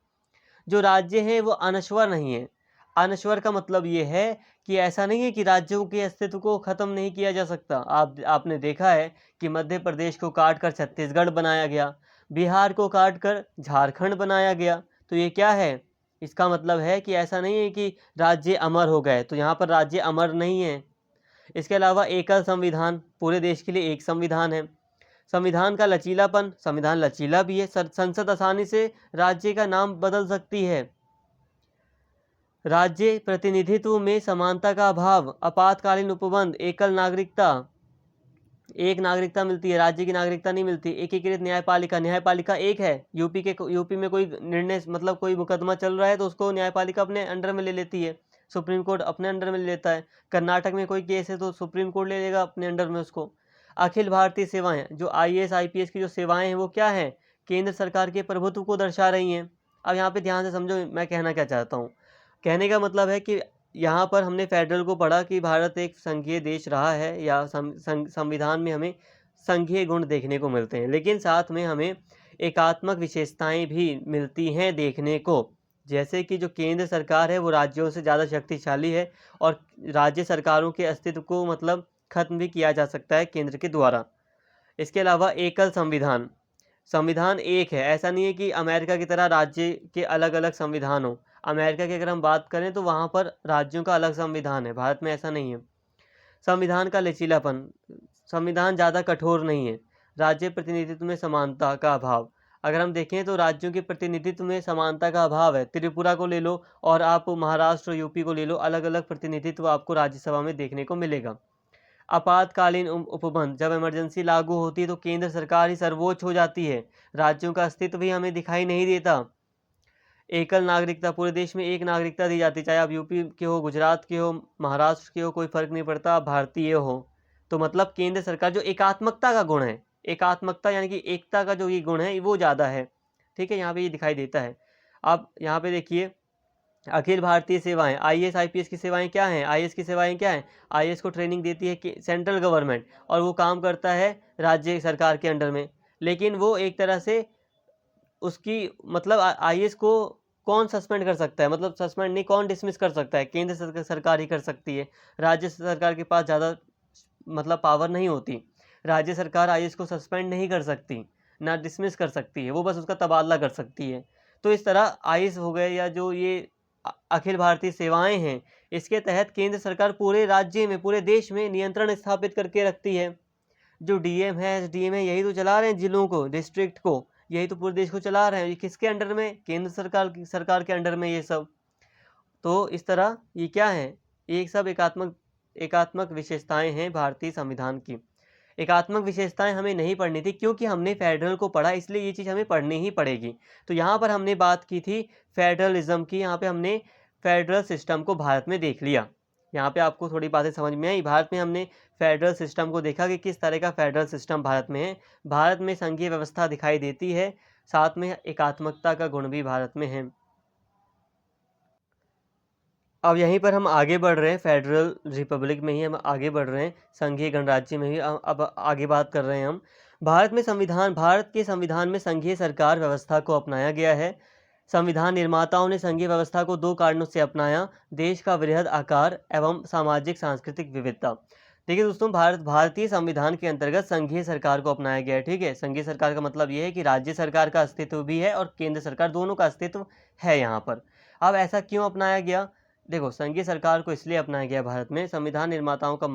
जो राज्य हैं वो अनश्वर नहीं है। अनश्वर का मतलब ये है कि ऐसा नहीं है कि राज्यों के अस्तित्व को ख़त्म नहीं किया जा सकता। आपने देखा है कि मध्य प्रदेश को काट कर छत्तीसगढ़ बनाया गया, बिहार को काट कर झारखंड बनाया गया। तो ये क्या है? इसका मतलब है कि ऐसा नहीं है कि राज्य अमर हो गए, तो यहाँ पर राज्य अमर नहीं है। इसके अलावा एकल संविधान, पूरे देश के लिए एक संविधान है। संविधान का लचीलापन, संविधान लचीला भी है, संसद आसानी से राज्य का नाम बदल सकती है। राज्य प्रतिनिधित्व में समानता का अभाव, आपातकालीन उपबंध, एकल नागरिकता, एक नागरिकता मिलती है, राज्य की नागरिकता नहीं मिलती। एकीकृत न्यायपालिका, न्यायपालिका एक है, यूपी में कोई निर्णय मतलब कोई मुकदमा चल रहा है तो उसको न्यायपालिका अपने अंडर में ले लेती है, सुप्रीम कोर्ट अपने अंडर में ले लेता है। कर्नाटक में कोई केस है तो सुप्रीम कोर्ट ले लेगा अपने अंडर में उसको। अखिल भारतीय सेवाएं, जो IAS IPS की जो सेवाएं हैं वो क्या हैं? केंद्र सरकार के प्रभुत्व को दर्शा रही हैं। अब यहाँ पे ध्यान से समझो मैं कहना क्या चाहता हूँ। कहने का मतलब है कि यहाँ पर हमने फेडरल को पढ़ा कि भारत एक संघीय देश रहा है, या संविधान में हमें संघीय गुण देखने को मिलते हैं, लेकिन साथ में हमें एकात्मक विशेषताएं भी मिलती हैं देखने को। जैसे कि जो केंद्र सरकार है वो राज्यों से ज़्यादा शक्तिशाली है, और राज्य सरकारों के अस्तित्व को मतलब खत्म भी किया जा सकता है केंद्र के द्वारा। इसके अलावा एकल संविधान, संविधान एक है, ऐसा नहीं है कि अमेरिका की तरह राज्य के अलग अलग संविधान हो। अमेरिका की अगर हम बात करें तो वहाँ पर राज्यों का अलग संविधान है, भारत में ऐसा नहीं है। संविधान का लचीलापन, संविधान ज़्यादा कठोर नहीं है। राज्य प्रतिनिधित्व में समानता का अभाव, अगर हम देखें तो राज्यों के प्रतिनिधित्व में समानता का अभाव है। त्रिपुरा को ले लो और आप महाराष्ट्र यूपी को ले लो, अलग अलग प्रतिनिधित्व आपको राज्यसभा में देखने को मिलेगा। आपातकालीन उपबंध, जब इमरजेंसी लागू होती है तो केंद्र सरकार ही सर्वोच्च हो जाती है, राज्यों का अस्तित्व भी हमें दिखाई नहीं देता। एकल नागरिकता, पूरे देश में एक नागरिकता दी जाती है, चाहे आप यूपी के हो, गुजरात के हो, महाराष्ट्र के हो, कोई फर्क नहीं पड़ता, आप भारतीय हो। तो मतलब केंद्र सरकार, जो एकात्मकता का गुण है, एकात्मकता यानी कि एकता का जो ये गुण है वो ज़्यादा है, ठीक है, यहाँ पे ये दिखाई देता है। आप यहाँ पे देखिए अखिल भारतीय सेवाएं, IAS IPS की सेवाएं क्या हैं? IAS की सेवाएं क्या हैं? IAS को ट्रेनिंग देती है कि सेंट्रल गवर्नमेंट, और वो काम करता है राज्य सरकार के अंडर में। लेकिन वो एक तरह से उसकी मतलब IAS को कौन सस्पेंड कर सकता है? मतलब सस्पेंड नहीं, कौन डिसमिस कर सकता है? केंद्र सरकार ही कर सकती है। राज्य सरकार के पास ज़्यादा मतलब पावर नहीं होती। राज्य सरकार IAS को सस्पेंड नहीं कर सकती, ना डिसमिस कर सकती है, वो बस उसका तबादला कर सकती है। तो इस तरह IAS हो गए, या जो ये अखिल भारतीय सेवाएं हैं, इसके तहत केंद्र सरकार पूरे राज्य में, पूरे देश में नियंत्रण स्थापित करके रखती है। जो DM है, SDM है, यही तो चला रहे हैं जिलों को, डिस्ट्रिक्ट को, यही तो पूरे देश को चला रहे हैं। ये किसके अंडर में? केंद्र सरकार के अंडर में ये सब। तो इस तरह ये क्या है? ये सब एकात्मक विशेषताएं हैं भारतीय संविधान की। एकात्मक विशेषताएं हमें नहीं पढ़नी थी क्योंकि हमने फेडरल को पढ़ा, इसलिए ये चीज़ हमें पढ़नी ही पड़ेगी। तो यहाँ पर हमने बात की थी फेडरलिज्म की, यहाँ पे हमने फेडरल सिस्टम को भारत में देख लिया। यहाँ पे आपको थोड़ी बातें समझ में आई। भारत में हमने फेडरल सिस्टम को देखा कि किस तरह का फेडरल सिस्टम भारत में है। भारत में संघीय व्यवस्था दिखाई देती है, साथ में एकात्मकता का गुण भी भारत में है। अब यहीं पर हम आगे बढ़ रहे हैं, फेडरल रिपब्लिक में ही हम आगे बढ़ रहे हैं, संघीय गणराज्य में ही अब आगे बात कर रहे हैं हम। भारत के संविधान में संघीय सरकार व्यवस्था को अपनाया गया है। संविधान निर्माताओं ने संघीय व्यवस्था को 2 कारणों से अपनाया: देश का वृहद आकार एवं सामाजिक सांस्कृतिक विविधता। देखिए दोस्तों, भारतीय संविधान के अंतर्गत संघीय सरकार को अपनाया गया है। ठीक है, संघीय सरकार का मतलब ये है कि राज्य सरकार का अस्तित्व भी है और केंद्र सरकार, दोनों का अस्तित्व है यहाँ पर। अब ऐसा क्यों अपनाया गया? देखो, संघीय सरकार को इसलिए अपनाया गया भारत में, संविधान निर्माताओं का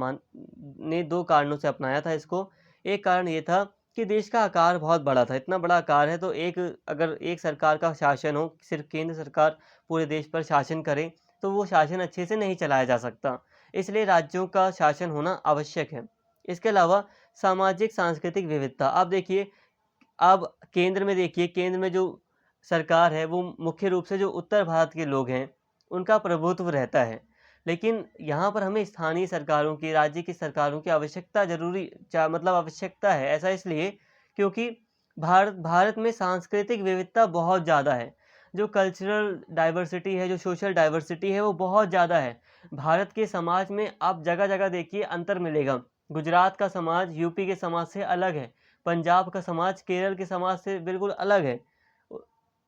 ने 2 कारणों से अपनाया था इसको। एक कारण ये था कि देश का आकार बहुत बड़ा था। इतना बड़ा आकार है तो अगर एक सरकार का शासन हो, सिर्फ केंद्र सरकार पूरे देश पर शासन करे, तो वो शासन अच्छे से नहीं चलाया जा सकता। इसलिए राज्यों का शासन होना आवश्यक है। इसके अलावा सामाजिक सांस्कृतिक विविधता। अब देखिए, अब केंद्र में जो सरकार है वो मुख्य रूप से जो उत्तर भारत के लोग हैं उनका प्रभुत्व रहता है। लेकिन यहाँ पर हमें स्थानीय सरकारों की, राज्य की सरकारों की आवश्यकता है। ऐसा इसलिए क्योंकि भारत में सांस्कृतिक विविधता बहुत ज़्यादा है। जो कल्चरल डाइवर्सिटी है, जो सोशल डाइवर्सिटी है, वो बहुत ज़्यादा है। भारत के समाज में आप जगह-जगह देखिए अंतर मिलेगा। गुजरात का समाज यूपी के समाज से अलग है। पंजाब का समाज केरल के समाज से बिल्कुल अलग है।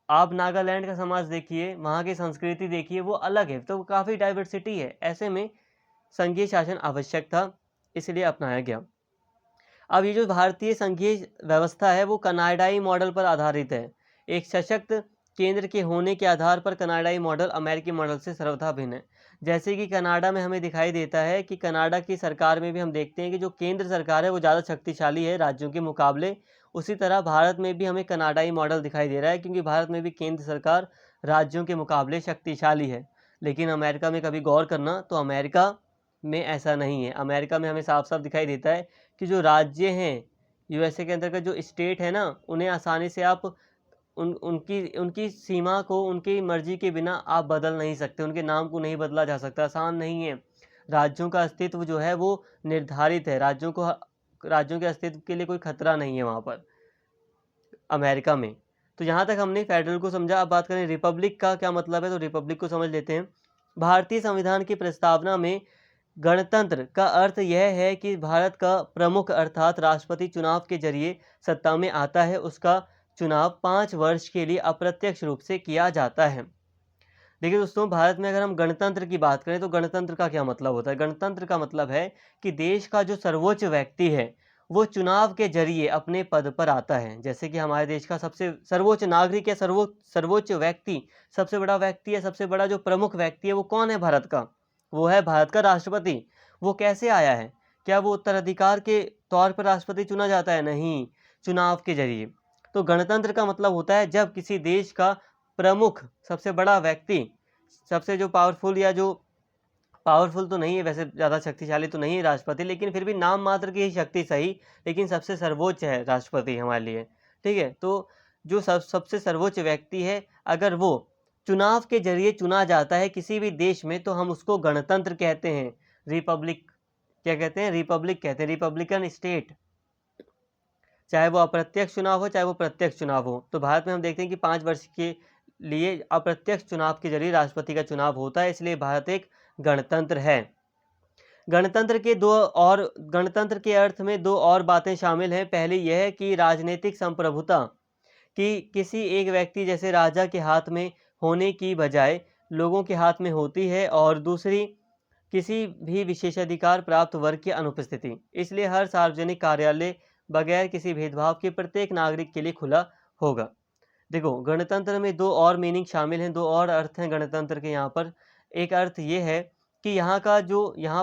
आप नागालैंड का समाज देखिए, वहाँ की संस्कृति देखिए, वो अलग है। तो काफ़ी डाइवर्सिटी है। ऐसे में संघीय शासन आवश्यक था, इसलिए अपनाया गया। अब ये जो भारतीय संघीय व्यवस्था है वो कनाडाई मॉडल पर आधारित है। एक सशक्त केंद्र के होने के आधार पर कनाडाई मॉडल अमेरिकी मॉडल से सर्वथा भिन्न है। जैसे कि कनाडा में हमें दिखाई देता है कि कनाडा की सरकार में भी हम देखते हैं कि जो केंद्र सरकार है वो ज़्यादा शक्तिशाली है राज्यों के मुकाबले। उसी तरह भारत में भी हमें कनाडाई मॉडल दिखाई दे रहा है, क्योंकि भारत में भी केंद्र सरकार राज्यों के मुकाबले शक्तिशाली है। लेकिन अमेरिका में कभी गौर करना, तो अमेरिका में ऐसा नहीं है। अमेरिका में हमें साफ साफ दिखाई देता है कि जो राज्य हैं, यूएसए के अंतर्गत जो स्टेट है ना, उन्हें आसानी से आप उनकी सीमा को उनकी मर्जी के बिना आप बदल नहीं सकते। उनके नाम को नहीं बदला जा सकता, आसान नहीं है। राज्यों का अस्तित्व जो है वो निर्धारित है। राज्यों के अस्तित्व के लिए कोई खतरा नहीं है वहाँ पर, अमेरिका में। तो यहाँ तक हमने फेडरल को समझा। अब बात करें रिपब्लिक का क्या मतलब है, तो रिपब्लिक को समझ लेते हैं। भारतीय संविधान की प्रस्तावना में गणतंत्र का अर्थ यह है कि भारत का प्रमुख अर्थात राष्ट्रपति चुनाव के जरिए सत्ता में आता है। उसका चुनाव 5 वर्ष के लिए अप्रत्यक्ष रूप से किया जाता है। देखिए दोस्तों, भारत में अगर हम गणतंत्र की बात करें तो गणतंत्र का क्या मतलब होता है? गणतंत्र का मतलब है कि देश का जो सर्वोच्च व्यक्ति है वो चुनाव के जरिए अपने पद पर आता है। जैसे कि हमारे देश का सबसे सर्वोच्च नागरिक या सर्वोच्च व्यक्ति, सबसे बड़ा व्यक्ति या सबसे बड़ा जो प्रमुख व्यक्ति है वो कौन है भारत का? वो है भारत का राष्ट्रपति। वो कैसे आया है? क्या वो उत्तराधिकार के तौर पर राष्ट्रपति चुना जाता है? नहीं, चुनाव के जरिए। तो गणतंत्र का मतलब होता है जब किसी देश का प्रमुख, सबसे बड़ा व्यक्ति, सबसे जो पावरफुल, या जो पावरफुल तो नहीं है वैसे, ज़्यादा शक्तिशाली तो नहीं है राष्ट्रपति, लेकिन फिर भी नाम मात्र की ही शक्ति सही, लेकिन सबसे सर्वोच्च है राष्ट्रपति हमारे लिए। ठीक है, तो जो सबसे सर्वोच्च व्यक्ति है, अगर वो चुनाव के जरिए चुना जाता है किसी भी देश में, तो हम उसको गणतंत्र कहते हैं। रिपब्लिक क्या कहते हैं? रिपब्लिक कहते हैं, रिपब्लिकन स्टेट। चाहे वो अप्रत्यक्ष चुनाव हो, चाहे वो प्रत्यक्ष चुनाव हो। तो भारत में हम देखते हैं कि 5 वर्ष के लिए अप्रत्यक्ष चुनाव के जरिए राष्ट्रपति का चुनाव होता है, इसलिए भारत एक गणतंत्र है। गणतंत्र के अर्थ में 2 और बातें शामिल हैं। पहली यह है कि राजनीतिक संप्रभुता, कि किसी एक व्यक्ति जैसे राजा के हाथ में होने की बजाय लोगों के हाथ में होती है, और दूसरी किसी भी विशेषाधिकार प्राप्त वर्ग की अनुपस्थिति। इसलिए हर सार्वजनिक कार्यालय बगैर किसी भेदभाव के प्रत्येक नागरिक के लिए खुला होगा। देखो, गणतंत्र में 2 और मीनिंग शामिल हैं, 2 और अर्थ हैं गणतंत्र के यहाँ पर। एक अर्थ ये है कि यहाँ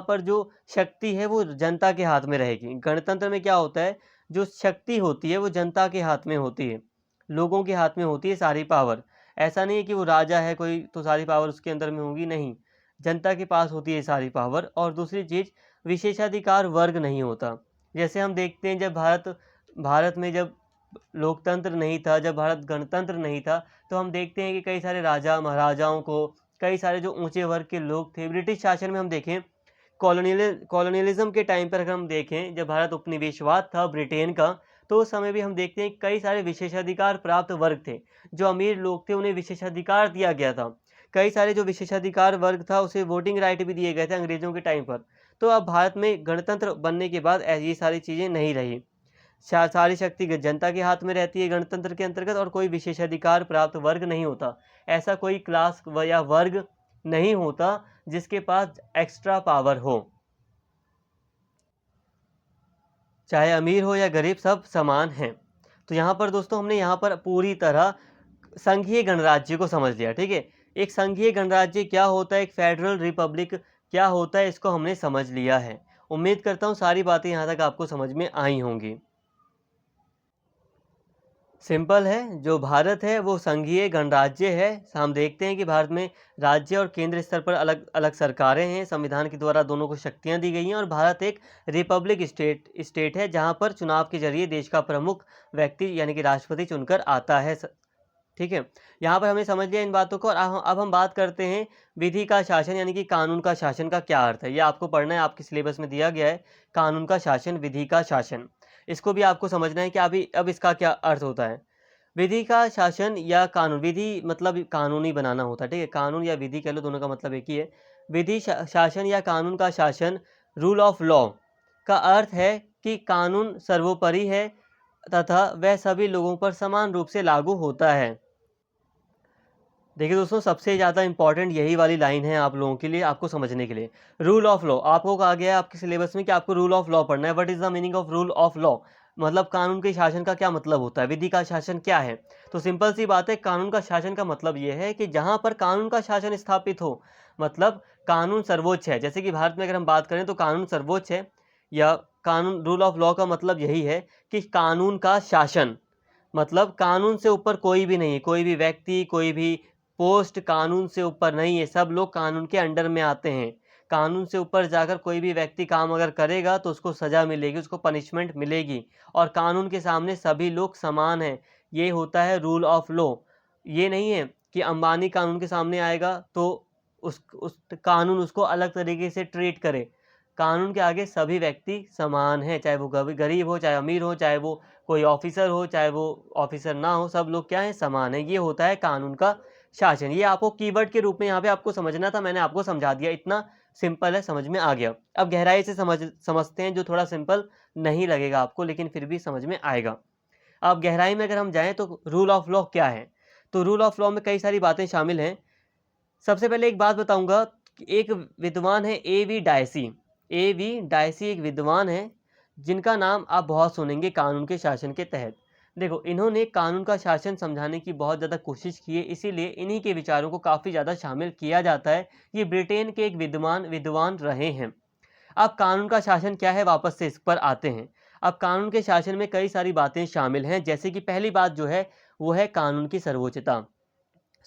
पर जो शक्ति है वो जनता के हाथ में रहेगी। गणतंत्र में क्या होता है, जो शक्ति होती है वो जनता के हाथ में होती है, लोगों के हाथ में होती है सारी पावर। ऐसा नहीं है कि वो राजा है कोई तो सारी पावर उसके अंदर में होगी, नहीं, जनता के पास होती है सारी पावर। और दूसरी चीज़, विशेषाधिकार वर्ग नहीं होता। जैसे हम देखते हैं जब भारत में जब लोकतंत्र नहीं था, जब भारत गणतंत्र नहीं था, तो हम देखते हैं कि कई सारे राजा महाराजाओं को, कई सारे जो ऊंचे वर्ग के लोग थे, ब्रिटिश शासन में हम देखें, कॉलोनियलिज्म के टाइम पर अगर हम देखें, जब भारत उपनिवेशवाद था ब्रिटेन का, तो उस समय भी हम देखते हैं कई सारे विशेषाधिकार प्राप्त वर्ग थे। जो अमीर लोग थे उन्हें विशेषाधिकार दिया गया था। कई सारे जो विशेषाधिकार वर्ग था उसे वोटिंग राइट भी दिए गए थे अंग्रेजों के टाइम पर। तो अब भारत में गणतंत्र बनने के बाद ये सारी चीज़ें नहीं रही। सारी शक्ति जनता के हाथ में रहती है गणतंत्र के अंतर्गत, और कोई विशेषाधिकार प्राप्त वर्ग नहीं होता। ऐसा कोई क्लास या वर्ग नहीं होता जिसके पास एक्स्ट्रा पावर हो। चाहे अमीर हो या गरीब, सब समान हैं। तो यहाँ पर दोस्तों हमने यहाँ पर पूरी तरह संघीय गणराज्य को समझ लिया। ठीक है, एक संघीय गणराज्य क्या होता है, एक फेडरल रिपब्लिक क्या होता है, इसको हमने समझ लिया है। उम्मीद करता हूँ सारी बातें यहाँ तक आपको समझ में आई होंगी। सिंपल है, जो भारत है वो संघीय गणराज्य है। हम देखते हैं कि भारत में राज्य और केंद्र स्तर पर अलग अलग सरकारें हैं, संविधान के द्वारा दोनों को शक्तियां दी गई हैं, और भारत एक रिपब्लिक स्टेट है जहां पर चुनाव के जरिए देश का प्रमुख व्यक्ति यानी कि राष्ट्रपति चुनकर आता है। ठीक है, यहाँ पर हमने समझ लिया इन बातों को, और अब हम बात करते हैं विधि का शासन यानी कि कानून का शासन का क्या अर्थ है। ये आपको पढ़ना है, आपके सिलेबस में दिया गया है, कानून का शासन, विधि का शासन। इसको भी आपको समझना है कि अभी अब इसका क्या अर्थ होता है। विधि का शासन या कानून, विधि मतलब कानूनी बनाना होता है। ठीक है, कानून या विधि कह लो, दोनों का मतलब एक ही है। विधि शासन या कानून का शासन, रूल ऑफ लॉ का अर्थ है कि कानून सर्वोपरि है तथा वह सभी लोगों पर समान रूप से लागू होता है। देखिए दोस्तों, सबसे ज़्यादा इंपॉर्टेंट यही वाली लाइन है आप लोगों के लिए, आपको समझने के लिए। रूल ऑफ लॉ, आपको कहा गया है आपके सिलेबस में कि आपको रूल ऑफ लॉ पढ़ना है। What is the meaning of rule of law, मतलब कानून के शासन का क्या मतलब होता है, विधि का शासन क्या है। तो सिंपल सी बात है, कानून का शासन का मतलब यह है कि जहाँ पर कानून का शासन स्थापित हो, मतलब कानून सर्वोच्च है। जैसे कि भारत में अगर हम बात करें तो कानून सर्वोच्च है, या कानून, रूल ऑफ लॉ का मतलब यही है कि कानून का शासन, मतलब कानून से ऊपर कोई भी नहीं है, कोई भी व्यक्ति, कोई भी पोस्ट कानून से ऊपर नहीं है, सब लोग कानून के अंडर में आते हैं। कानून से ऊपर जाकर कोई भी व्यक्ति काम अगर करेगा तो उसको सज़ा मिलेगी, उसको पनिशमेंट मिलेगी, और कानून के सामने सभी लोग समान हैं। ये होता है रूल ऑफ लॉ। ये नहीं है कि अंबानी कानून के सामने आएगा तो उस कानून उसको अलग तरीके से ट्रीट करे। कानून के आगे सभी व्यक्ति समान हैं, चाहे वो गरीब हो, चाहे अमीर हो, चाहे वो कोई ऑफिसर हो, चाहे वो ऑफिसर ना हो, सब लोग क्या हैं, समान हैं। ये होता है कानून का शासन। ये आपको कीवर्ड के रूप में यहाँ पे आपको समझना था, मैंने आपको समझा दिया, इतना सिंपल है, समझ में आ गया। अब गहराई से समझते हैं, जो थोड़ा सिंपल नहीं लगेगा आपको लेकिन फिर भी समझ में आएगा। अब गहराई में अगर हम जाएं तो रूल ऑफ लॉ क्या है, तो रूल ऑफ लॉ में कई सारी बातें शामिल हैं। सबसे पहले एक बात बताऊंगा कि एक विद्वान है A.V. डायसी। A.V. डायसी एक विद्वान है जिनका नाम आप बहुत सुनेंगे कानून के शासन के तहत। देखो, इन्होंने कानून का शासन समझाने की बहुत ज़्यादा कोशिश की है, इसीलिए इन्हीं के विचारों को काफ़ी ज़्यादा शामिल किया जाता है। ये ब्रिटेन के एक विद्वान रहे हैं। अब कानून का शासन क्या है, वापस से इस पर आते हैं। अब कानून के शासन में कई सारी बातें शामिल हैं, जैसे कि पहली बात जो है वो है कानून की सर्वोच्चता,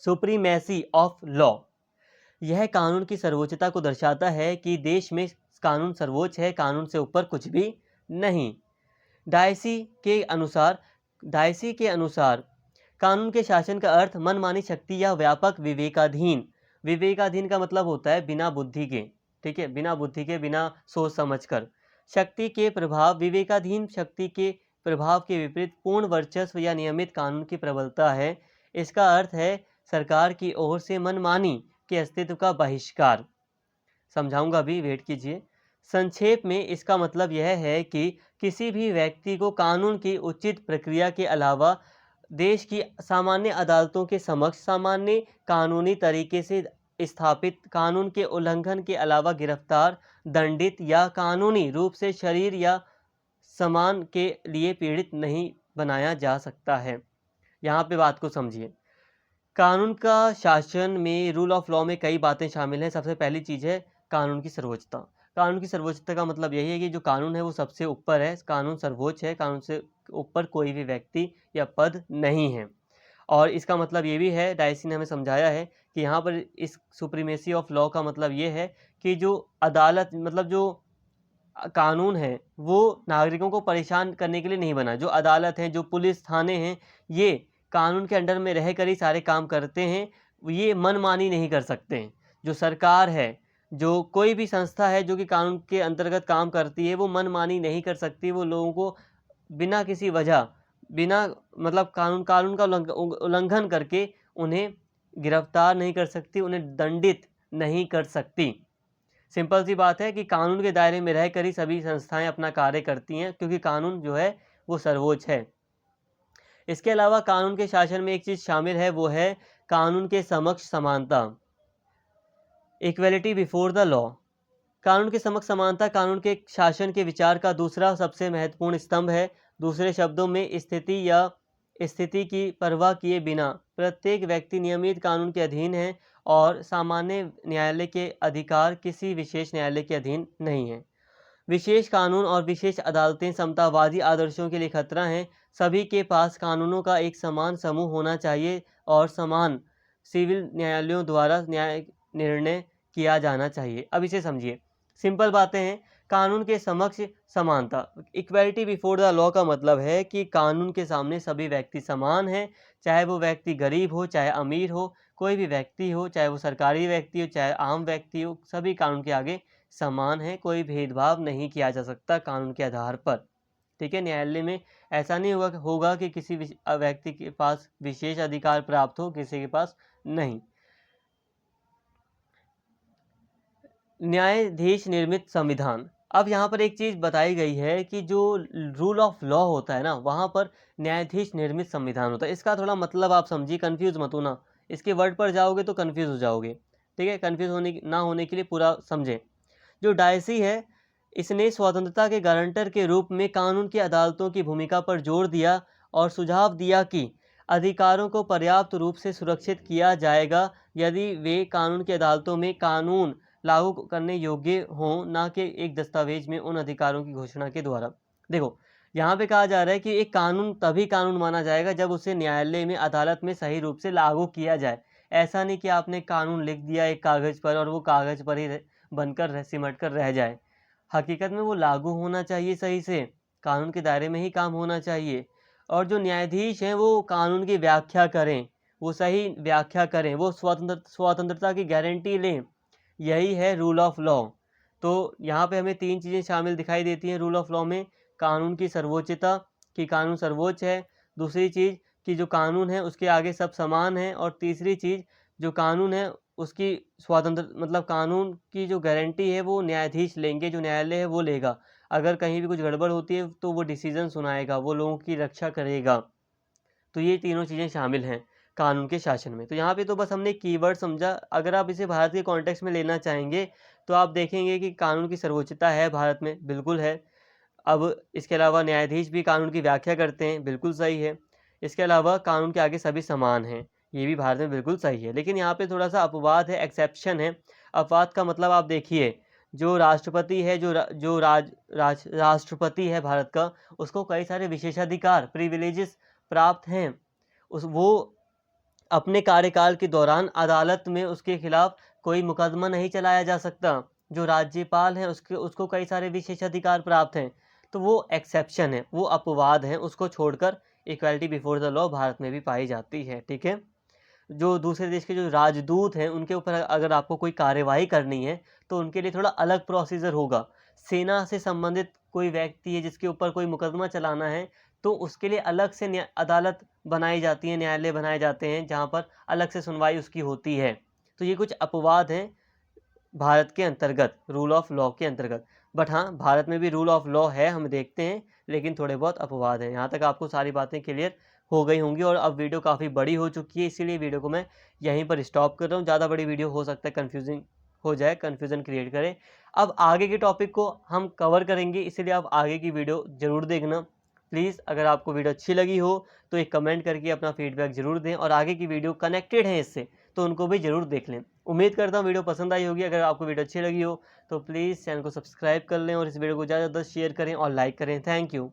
सुप्रीमेसी ऑफ लॉ। यह कानून की सर्वोच्चता को दर्शाता है कि देश में कानून सर्वोच्च है, कानून से ऊपर कुछ भी नहीं। डायसी के अनुसार कानून के शासन का अर्थ मनमानी शक्ति या व्यापक विवेकाधीन का मतलब होता है बिना बुद्धि के। ठीक है, बिना बुद्धि के, बिना सोच समझकर। शक्ति के प्रभाव, विवेकाधीन शक्ति के प्रभाव के विपरीत पूर्ण वर्चस्व या नियमित कानून की प्रबलता है। इसका अर्थ है सरकार की ओर से मनमानी के अस्तित्व का बहिष्कार। समझाऊंगा भी, वेट कीजिए। संक्षेप में इसका मतलब यह है कि किसी भी व्यक्ति को कानून की उचित प्रक्रिया के अलावा देश की सामान्य अदालतों के समक्ष सामान्य कानूनी तरीके से स्थापित कानून के उल्लंघन के अलावा गिरफ्तार, दंडित या कानूनी रूप से शरीर या सामान के लिए पीड़ित नहीं बनाया जा सकता है। यहाँ पे बात को समझिए। कानून का शासन में, रूल ऑफ लॉ में कई बातें शामिल हैं। सबसे पहली चीज़ है कानून की सर्वोच्चता। कानून की सर्वोच्चता का मतलब यही है कि जो कानून है वो सबसे ऊपर है, कानून सर्वोच्च है, कानून से ऊपर कोई भी व्यक्ति या पद नहीं है। और इसका मतलब ये भी है, डायसी ने हमें समझाया है कि यहाँ पर इस सुप्रीमेसी ऑफ लॉ का मतलब ये है कि जो अदालत, मतलब जो कानून है वो नागरिकों को परेशान करने के लिए नहीं बना। जो अदालत है, जो पुलिस थाने हैं, ये कानून के अंडर में रहकर ही सारे काम करते हैं, ये मनमानी नहीं कर सकते हैं। जो सरकार है, जो कोई भी संस्था है जो कि कानून के अंतर्गत काम करती है, वो मनमानी नहीं कर सकती। वो लोगों को बिना किसी वजह, बिना मतलब कानून का उल्लंघन करके उन्हें गिरफ्तार नहीं कर सकती, उन्हें दंडित नहीं कर सकती। सिंपल सी बात है कि कानून के दायरे में रहकर ही सभी संस्थाएं अपना कार्य करती हैं, क्योंकि कानून जो है वो सर्वोच्च है। इसके अलावा कानून के शासन में एक चीज़ शामिल है, वो है कानून के समक्ष समानता, इक्वलिटी बिफोर द लॉ। कानून के समक्ष समानता कानून के शासन के विचार का दूसरा सबसे महत्वपूर्ण स्तंभ है। दूसरे शब्दों में स्थिति की परवाह किए बिना प्रत्येक व्यक्ति नियमित कानून के अधीन है और सामान्य न्यायालय के अधिकार किसी विशेष न्यायालय के अधीन नहीं है। विशेष कानून और विशेष अदालतें समतावादी आदर्शों के लिए खतरा हैं। सभी के पास कानूनों का एक समान समूह होना चाहिए और समान सिविल न्यायालयों द्वारा न्याय निर्णय किया जाना चाहिए। अब इसे समझिए, सिंपल बातें हैं। कानून के समक्ष समानता, इक्वलिटी बिफोर द लॉ का मतलब है कि कानून के सामने सभी व्यक्ति समान हैं, चाहे वो व्यक्ति गरीब हो, चाहे अमीर हो, कोई भी व्यक्ति हो, चाहे वो सरकारी व्यक्ति हो, चाहे आम व्यक्ति हो, सभी कानून के आगे समान है। कोई भेदभाव नहीं किया जा सकता कानून के आधार पर। ठीक है, न्यायालय में ऐसा नहीं होगा कि किसी व्यक्ति के पास विशेष अधिकार प्राप्त हो, किसी के पास नहीं। न्यायाधीश निर्मित संविधान। अब यहाँ पर एक चीज़ बताई गई है कि जो रूल ऑफ लॉ होता है ना, वहाँ पर न्यायाधीश निर्मित संविधान होता है। इसका थोड़ा मतलब आप समझिए, कंफ्यूज मत होना। इसके वर्ड पर जाओगे तो कंफ्यूज हो जाओगे। ठीक है, कंफ्यूज ना होने के लिए पूरा समझें। जो डायसी है, इसने स्वतंत्रता के गारंटर के रूप में कानून की अदालतों की भूमिका पर जोर दिया और सुझाव दिया कि अधिकारों को पर्याप्त रूप से सुरक्षित किया जाएगा यदि वे कानून की अदालतों में कानून लागू करने योग्य हों, ना कि एक दस्तावेज में उन अधिकारों की घोषणा के द्वारा। देखो, यहाँ पे कहा जा रहा है कि एक कानून तभी कानून माना जाएगा जब उसे न्यायालय में, अदालत में सही रूप से लागू किया जाए। ऐसा नहीं कि आपने कानून लिख दिया एक कागज़ पर और वो कागज़ पर ही बनकर सिमट कर रह जाए। हकीकत में वो लागू होना चाहिए सही से, कानून के दायरे में ही काम होना चाहिए। और जो न्यायाधीश हैं वो कानून की व्याख्या करें, वो सही व्याख्या करें, वो स्वतंत्रता की गारंटी लें। यही है रूल ऑफ लॉ। तो यहाँ पे हमें तीन चीज़ें शामिल दिखाई देती हैं रूल ऑफ लॉ में। कानून की सर्वोच्चता, कि कानून सर्वोच्च है। दूसरी चीज़ कि जो कानून है उसके आगे सब समान हैं। और तीसरी चीज़, जो कानून है उसकी स्वतंत्र, मतलब कानून की जो गारंटी है वो न्यायाधीश लेंगे, जो न्यायालय है वो लेगा। अगर कहीं भी कुछ गड़बड़ होती है तो वो डिसीजन सुनाएगा, वो लोगों की रक्षा करेगा। तो ये तीनों चीज़ें शामिल हैं कानून के शासन में। तो यहाँ पे तो बस हमने कीवर्ड समझा। अगर आप इसे भारत के कॉन्टेक्स्ट में लेना चाहेंगे तो आप देखेंगे कि कानून की सर्वोच्चता है भारत में, बिल्कुल है। अब इसके अलावा न्यायाधीश भी कानून की व्याख्या करते हैं, बिल्कुल सही है। इसके अलावा कानून के आगे सभी समान हैं, ये भी भारत में बिल्कुल सही है। लेकिन यहाँ पे थोड़ा सा अपवाद है, एक्सेप्शन है। अपवाद का मतलब आप देखिए, जो राष्ट्रपति है, राष्ट्रपति है भारत का, उसको कई सारे विशेषाधिकार, प्रिविलेजेस प्राप्त हैं। वो अपने कार्यकाल के दौरान अदालत में उसके खिलाफ कोई मुकदमा नहीं चलाया जा सकता। जो राज्यपाल है उसको कई सारे विशेषाधिकार प्राप्त हैं। तो वो एक्सेप्शन है, वो अपवाद है, उसको छोड़कर equality before the law Bharat में भी पाई जाती है। ठीक है, जो दूसरे देश के जो राजदूत हैं उनके ऊपर अगर आपको कोई कार्यवाही करनी है तो उनके लिए थोड़ा अलग प्रोसीजर होगा। सेना से संबंधित कोई व्यक्ति है जिसके ऊपर कोई मुकदमा चलाना है, तो उसके लिए अलग से अदालत बनाई जाती है, न्यायालय बनाए जाते हैं जहाँ पर अलग से सुनवाई उसकी होती है। तो ये कुछ अपवाद हैं भारत के अंतर्गत, रूल ऑफ लॉ के अंतर्गत। बट हाँ, भारत में भी रूल ऑफ लॉ है, हम देखते हैं, लेकिन थोड़े बहुत अपवाद हैं। यहाँ तक आपको सारी बातें क्लियर हो गई होंगी। और अब वीडियो काफ़ी बड़ी हो चुकी है, इसीलिए वीडियो को मैं यहीं पर स्टॉप कर रहा हूँ। ज़्यादा बड़ी वीडियो हो सकता है कन्फ्यूजिंग हो जाए, कन्फ्यूज़न क्रिएट करे। अब आगे के टॉपिक को हम कवर करेंगे, इसीलिए आप आगे की वीडियो ज़रूर देखना प्लीज़। अगर आपको वीडियो अच्छी लगी हो तो एक कमेंट करके अपना फीडबैक ज़रूर दें, और आगे की वीडियो कनेक्टेड हैं इससे तो उनको भी ज़रूर देख लें। उम्मीद करता हूँ वीडियो पसंद आई होगी। अगर आपको वीडियो अच्छी लगी हो तो प्लीज़ चैनल को सब्सक्राइब कर लें और इस वीडियो को ज़्यादा से ज़्यादा शेयर करें और लाइक करें। Thank you.